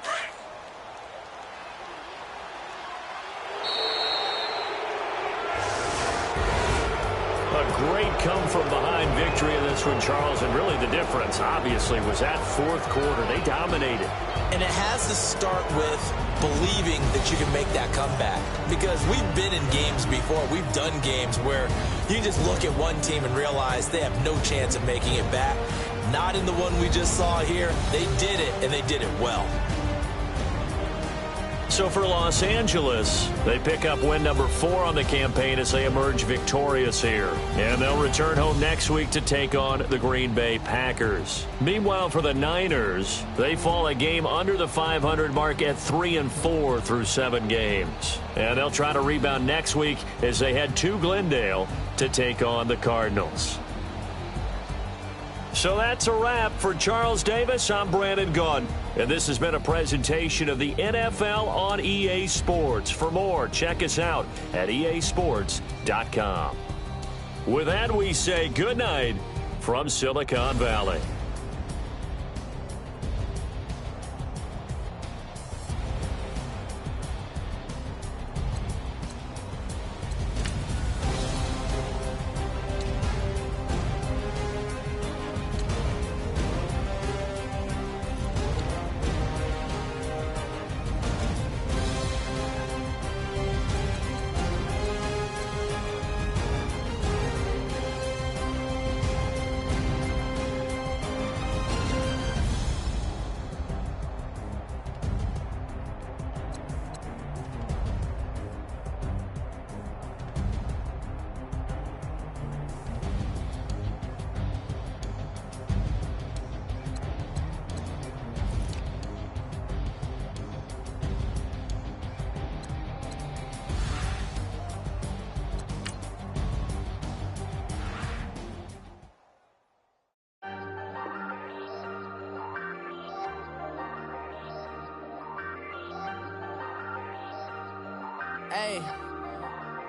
S1: A great come-from-behind victory in this one, Charles, and really the difference, obviously, was that 4th quarter. They dominated.
S3: And it has to start with believing that you can make that comeback. Because we've been in games before. We've done games where you just look at one team and realize they have no chance of making it back. Not in the one we just saw here. They did it, and they did it well.
S1: So for Los Angeles, they pick up win number 4 on the campaign as they emerge victorious here. And they'll return home next week to take on the Green Bay Packers. Meanwhile, for the Niners, they fall a game under the 500 mark at 3-4 through 7 games. And they'll try to rebound next week as they head to Glendale to take on the Cardinals. So that's a wrap. For Charles Davis, I'm Brandon Gaudin. And this has been a presentation of the NFL on EA Sports. For more, check us out at easports.com. With that, we say good night from Silicon Valley.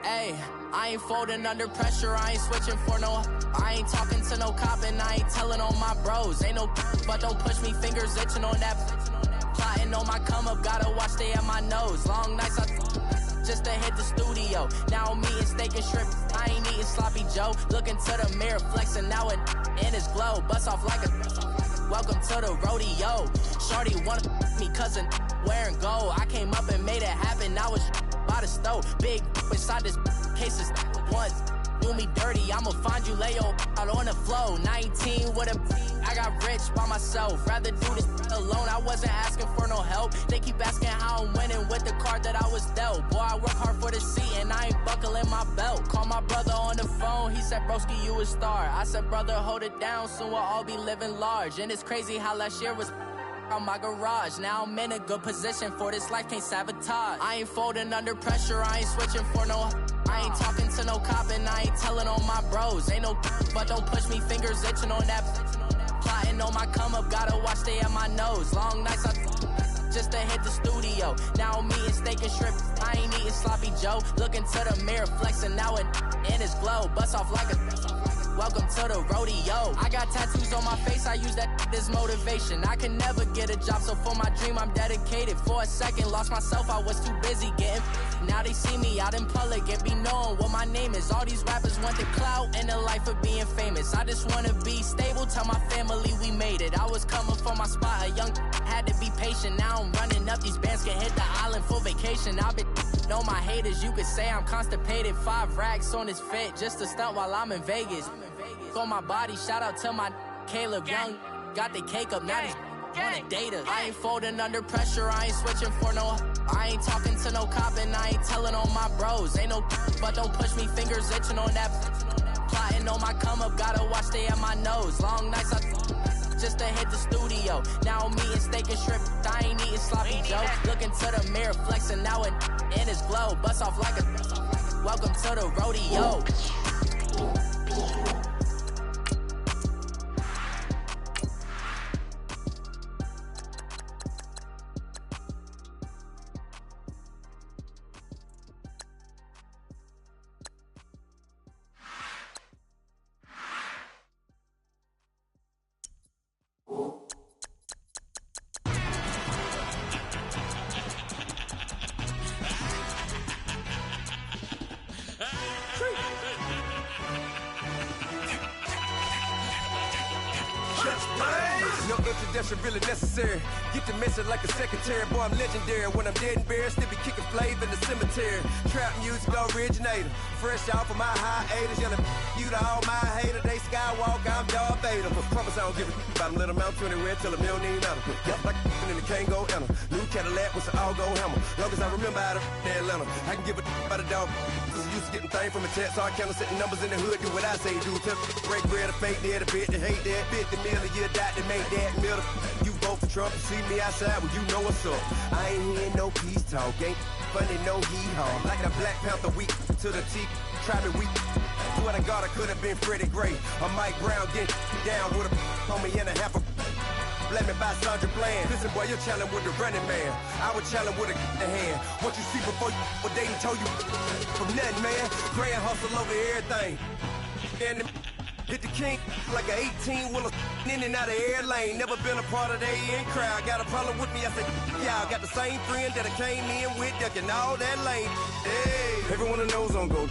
S5: Hey, I ain't folding under pressure, I ain't switching for no. I ain't talking to no cop and I ain't telling on my bros. Ain't no but don't push me, fingers itching on that. Plotting on my come up, gotta watch stay at my nose. Long nights I just to hit the studio. Now I'm eating steak and shrimp, I ain't eating sloppy Joe. Looking to the mirror, flexing now and in his glow. Bust off like a welcome to the rodeo. Shorty wanna me cousin wearing gold. I came up and made it happen, I was by the stove. Big inside this case is once. Do me dirty, I'ma find you, lay your out on the flow. 19 with a I got rich by myself. Rather do this alone, I wasn't asking for no help. They keep asking how I'm winning with the card that I was dealt. Boy, I work hard for the seat and I ain't buckling my belt. Call my brother on the phone, he said, broski, you a star. I said, brother, hold it down, soon we'll all be living large. And it's crazy how last year was on my garage. Now I'm in a good position for this life, can't sabotage. I ain't folding under pressure, I ain't switching for no. I ain't talking to no cop and I ain't telling on my bros. Ain't no but don't push me, fingers itching on that. Plotting on my come up, gotta watch stay at my nose. Long nights I just to hit the studio. Now I'm eating steak and shrimp, I ain't eating sloppy Joe. Looking to the mirror, flexing now and in his glow. Bust off like a welcome to the rodeo. I got tattoos on my face, I use that as motivation. I can never get a job, so for my dream I'm dedicated. For a second, lost myself, I was too busy getting. Now they see me out in public and be knowing what my name is. All these rappers want the clout and the life of being famous. I just wanna be stable, tell my family we made it. I was coming for my spot, a young had to be patient. Now I'm running up, these bands can hit the island for vacation. I've been know my haters, you could say I'm constipated. 5 racks on his fit, just to stunt while I'm in Vegas. On my body, shout out to my Caleb Young. Got the cake up, now he's on a data. I ain't folding under pressure, I ain't switching for no. I ain't talking to no cop and I ain't telling on my bros. Ain't no but don't push me, fingers itching on that. Plotting on my come up, gotta watch stay at my nose. Long nights I just to hit the studio. Now I'm eating steak and shrimp, I ain't eating sloppy Joe. Looking to the mirror, flexing now and in his glow. Bust off like a welcome to the rodeo.
S6: Really necessary. Get the message like a secretary. Boy, I'm legendary. When I'm dead and buried, still be kicking flavor in the cemetery. Trap music originator. Fresh off of my hiatus. Yelling you to all my haters. They skywalk, I'm Darth Vader. Promise I don't give a about them. Let them out 20 red till them don't even matter. Got like in the Kango enter. New Cadillac with an all-go hammer. Long as I remember how to Atlanta. I can give a about a dog. Used to getting things from a text. So I count setting numbers in the hood. Do what I say do. Tell break bread, a fake dead, a bit, they hate that. 50 million, you die to make that middle. You vote for Trump, you see me outside, well, you know what's up. I ain't hearing no peace talk, ain't funny, no hee-haw. Like the Black Panther week to the T, try me weak. Swear to God, I could have been Freddie Gray. Or Mike Brown getting down with a homie and a half a let me buy Sandra Bland. Listen, boy, you're challenging with the running man. I was challenging with a hand. What you see before you, what they told you from nothing, man. Grand hustle over everything. And Hit the king like an 18-wheeler in and out of air lane. Never been a part of the in crowd. Got a problem with me, I said, y'all got the same friend that I came in with, ducking all that lane. Hey, everyone knows on go.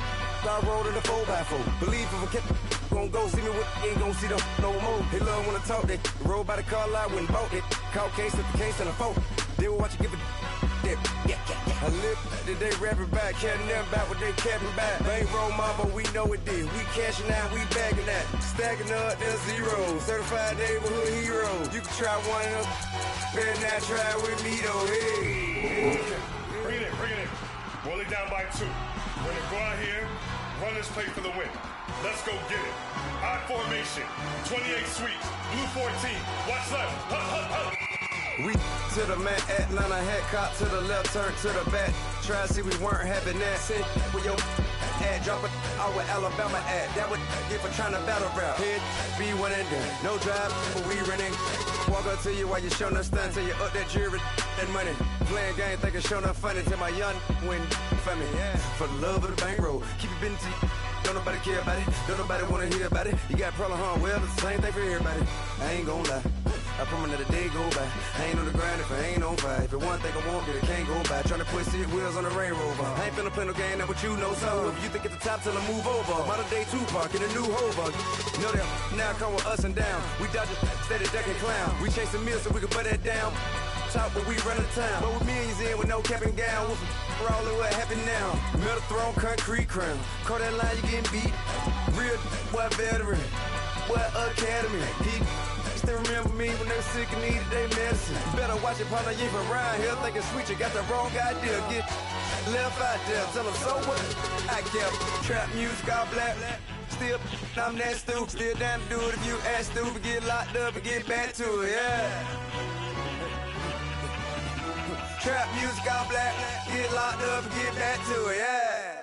S6: I rolled in the 4x4. Believe if I kept gon' go, see me with ain't gon' see them no more. They love when I talk, they roll by the car lot when bought it. Caught case at the case and a phone. They will watch you give a dip. I live that they rapping back, caring them back what they capping back. Bankroll mama, we know it did. We cashing out, we bagging that. Stacking up, there's zero. Certified neighborhood hero. You can try one of them, better not try with me though. Hey.
S2: Bring it in. Roll it down by 2. We're gonna go out here, run this play for the win. Let's go get it. High formation, 28 sweeps, blue 14. Watch left.
S6: We to the mat, Atlanta hat cop to the left, turn to the back. Try to see we weren't having that. Send with your ad, drop it out with Alabama ad. That would get for trying to battle rap. Head, be one and done. No drive, but we running. Walk up to you while you showing us stun till you up that jury and money. Playing game, thinking showing up funny till my young win for me. Yeah. For the love of the bankroll, keep it busy. Don't nobody care about it. Don't nobody wanna hear about it. You got a problem, huh? Well, it's the same thing for everybody. I ain't gon' lie. I promise that a day go by. I ain't on the grind if I ain't on fire. If it one thing I want, then it can't go by. Tryna put 6 wheels on the Range Rover. I ain't finna play no game, that what you know. So if you think at the top, tell them move over. Modern day Tupac in a new Hova. Know that now come with us and down. We dodge it, steady ducking clown. We chasing meals so we can put that down. Talk, but we run the town. But with millions in with no cap and gown. We're all in what happened now. Metal throne, concrete crown. Call that line, you getting beat. Real, what veteran. What academy. He still remember me when they were sick and needed their medicine. Better watch it, partner, you ain't from around here thinking sweet, you got the wrong idea. Get left out there, tell them so what? I kept trap music all black. Still, I'm that stupid. Still down to do it if you ask stupid. Get locked up and get back to it, yeah. Trap music all black. Get locked up and get back to it, yeah.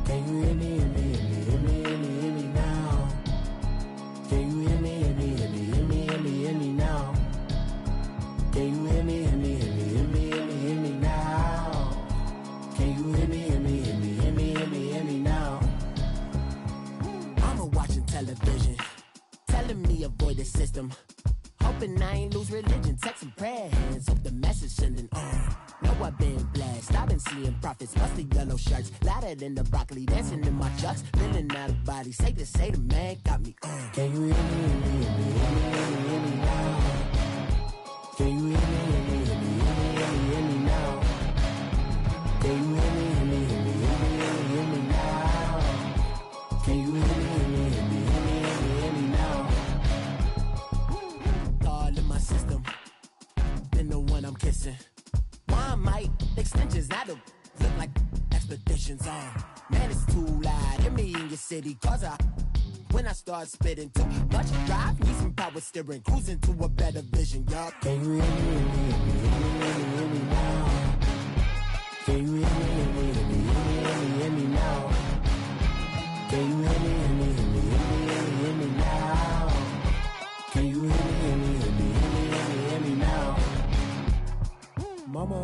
S5: Can you hear me, hear me, hear me, hear me, hear me, hear me now? Can you hear me, hear me, hear me, hear me, hear me, hear me now? Can you hear me, hear me, hear me, hear me, hear me, hear me now? Can you hear me, hear me, hear me, hear me, hear me, hear me now? Mama watching television, telling me avoid the system. Hoping I ain't lose religion, texting prayer hands, hope the message sending on. Know I've been blessed, I've been seeing prophets, musty yellow shirts, louder than the broccoli, dancing in my chucks, feeling out of body, safe to say the man got me on. Can you hear me, hear me, hear me, hear me, hear me, hear me now? Can you hear me, hear me, hear me, hear me, hear me, hear me now? Can you hear me, hear me, hear me, hear me, hear me, hear me now? Can you hear me, hear me, hear me, hear me, hear me, hear me now? All in my system, been the one I'm kissing. Why might extensions now to look like expeditions on? Man, it's too loud. Hear me in your city, cause when I start spitting too much drive, need some power steering, cruising to a better vision, y'all. Can you hear me, hear me, hear me, hear me, hear me, hear me now? Can you hear me, hear me, hear me, hear me, hear me, hear me now? Can you hear me, hear me, hear me, hear me, hear me, hear me now? Can you hear me, hear me, hear me, hear me, hear me, hear me now? Mama,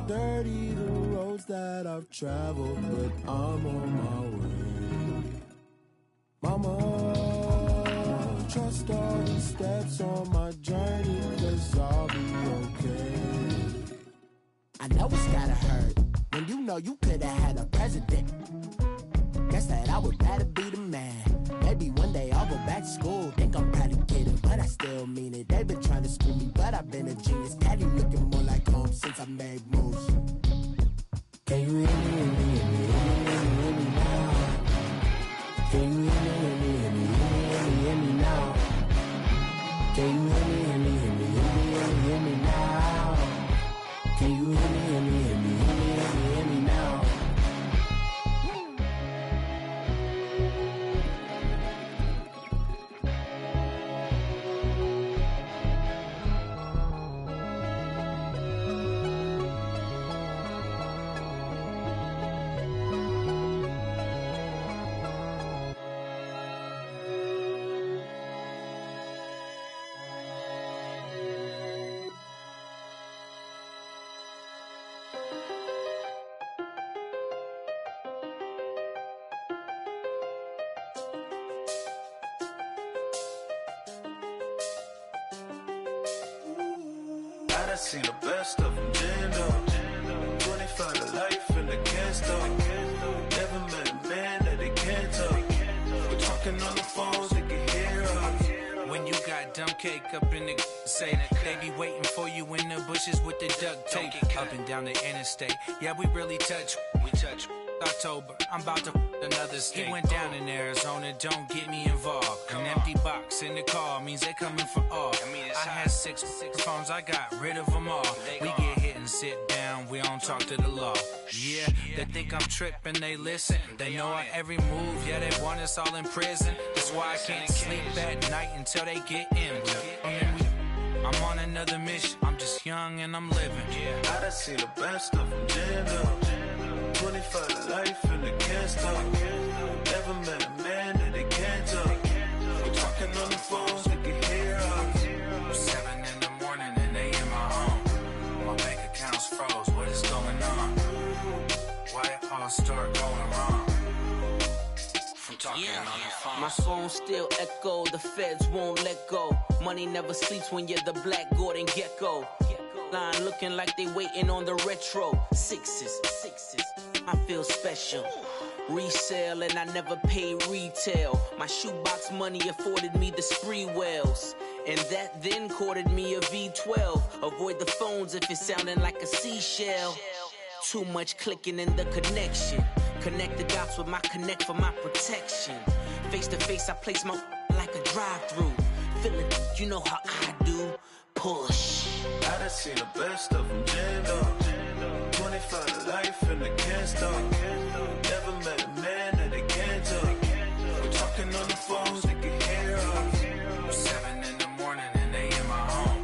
S5: dirty the roads that I've traveled, but I'm on my way. Mama, trust all the steps on my journey, 'cause I'll be okay. I know it's gotta hurt when you know you could've had a president. Guess that I would rather be the man. Maybe one day I'll go back to school. Think I'm probably kidding, but I still mean it. They've been trying to screw me, but I've been a genius. Daddy looking more like home since I made moves. Can you hear me, hear me, hear me, hear me, hear me, hear me now? Can you hear me, hear me, hear me, hear me, hear me, hear me now? Can you hear me, hear me, hear me, hear me, hear me, hear me now? Can you hear me, hear me, hear me, hear me, hear me, hear me now?
S7: done seen the best of them, jammed up. 25 to life and they can't stop. Never met a man that they can't talk. We're talking on the phones, they can hear us.
S8: When you got dumb cake up in the say that they be waiting for you in the bushes with the duct tape up and down the interstate. Yeah, we really touch. We touch. October, I'm about to another state. He went down in Arizona, don't get me involved. An empty box in the car means they coming for all. I had six phones, I got rid of them all. We get hit and sit down, we don't talk to the law. Yeah, they think I'm tripping, they listen. They know our every move, yeah, they want us all in prison. That's why I can't sleep at night until they get in. I'm on another mission, I'm just young and I'm living.
S7: I done seen the best of them, jammed up. 25 to life and they can't stop. Never met a man that they can't talk. We're talking on the phones, they can hear us.
S8: 7 in the morning and they in my home. My bank account's froze, what is going on? Why it all start going wrong? From talking on the phone.
S5: My phone still echo, the feds won't let go. Money never sleeps when you're the black Gordon Gecko. Line looking like they waiting on the retro. Sixes, I feel special. Resale and I never pay retail. My shoebox money afforded me the spree wells. And that then courted me a V12. Avoid the phones if it's sounding like a seashell. Too much clicking in the connection. Connect the dots with my connect for my protection. Face to face I place my like a drive-through. Feeling, you know how I do. Push.
S7: I done seen the best of them, jammed up. 25 to life and they can't stop. Never met a man that they can't talk. We're talking on the phones, they can hear us.
S8: 7 in the morning and they in my home.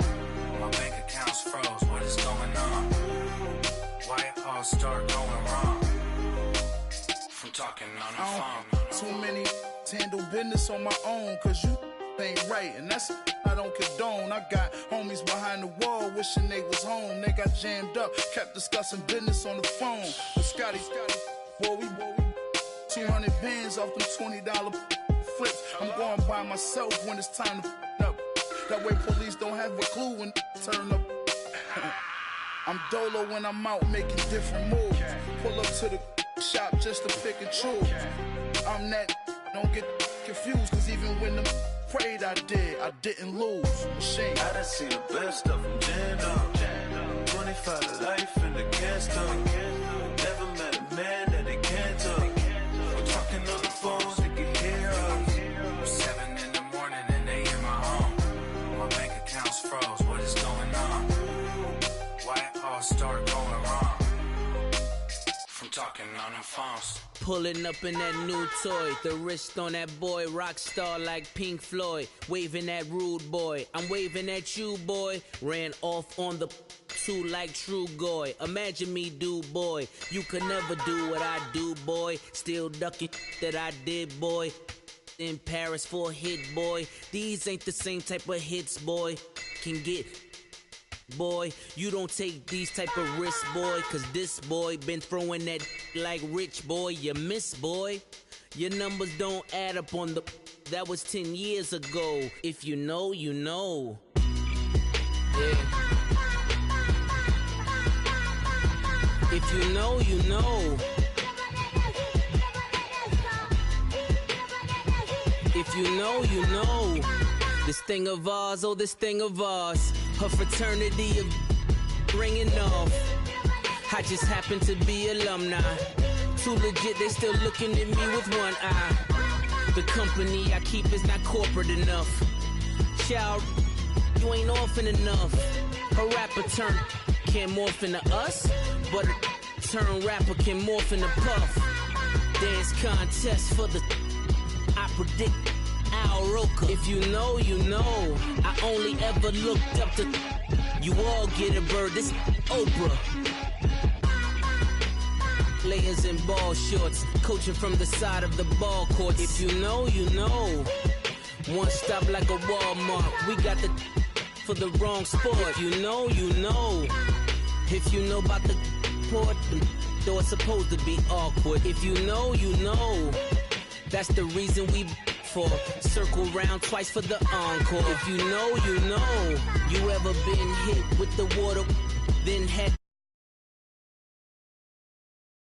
S8: My bank account's froze, what is going on? Why it all start going wrong? From talking on the phone.
S9: Too many handle business on my own, cause you ain't right, and that's I don't condone. I got homies behind the wall wishing they was home. They got jammed up, kept discussing business on the phone. But Scotty, boy, we 200 bands off them $20 flips. I'm going by myself when it's time to up. That way police don't have a clue when turn up. I'm dolo when I'm out making different moves. Pull up to the shop just to pick and choose. I'm that, don't get confused, cause even when the prayed I didn't lose. Machine.
S7: I done seen the best of them, jammed up. 25 to life and they can't stop. Never met a man that they can't talk. We're talking on the phones, they can hear us.
S8: 7 in the morning and they in my home. My bank account's froze, what is going on? Why it all start going wrong? From talking on the phones.
S5: Pulling up in that new toy, the wrist on that boy, rock star like Pink Floyd, waving at rude boy, I'm waving at you boy, ran off on the two like True Goy, imagine me do boy, you could never do what I do boy, still ducking that I did boy, in Paris for a hit boy, these ain't the same type of hits boy, can get boy, you don't take these type of risks, boy, cause this boy been throwing that like rich boy, you miss, boy. Your numbers don't add up on the, that was 10 years ago. If you know, you know. Yeah. If you know, you know. If you know, you know. This thing of ours, oh, this thing of ours. Her fraternity of ringing off. I just happen to be alumni. Too legit, they still looking at me with one eye. The company I keep is not corporate enough. Child, you ain't orphan enough. A rapper turn can't morph into us, but a turn rapper can morph into Puff. Dance contest for the, I predict Al Roker. If you know, you know. I only ever looked up to, you all get a bird, this Oprah. Layers in ball shorts, coaching from the side of the ball court. If you know, you know. One stop like a Walmart. We got the for the wrong sport. If you know, you know. If you know about the port, though it's supposed to be awkward. If you know, you know. That's the reason we
S10: for. Circle round twice for the encore. If you know, you know. You ever been hit with the water, then had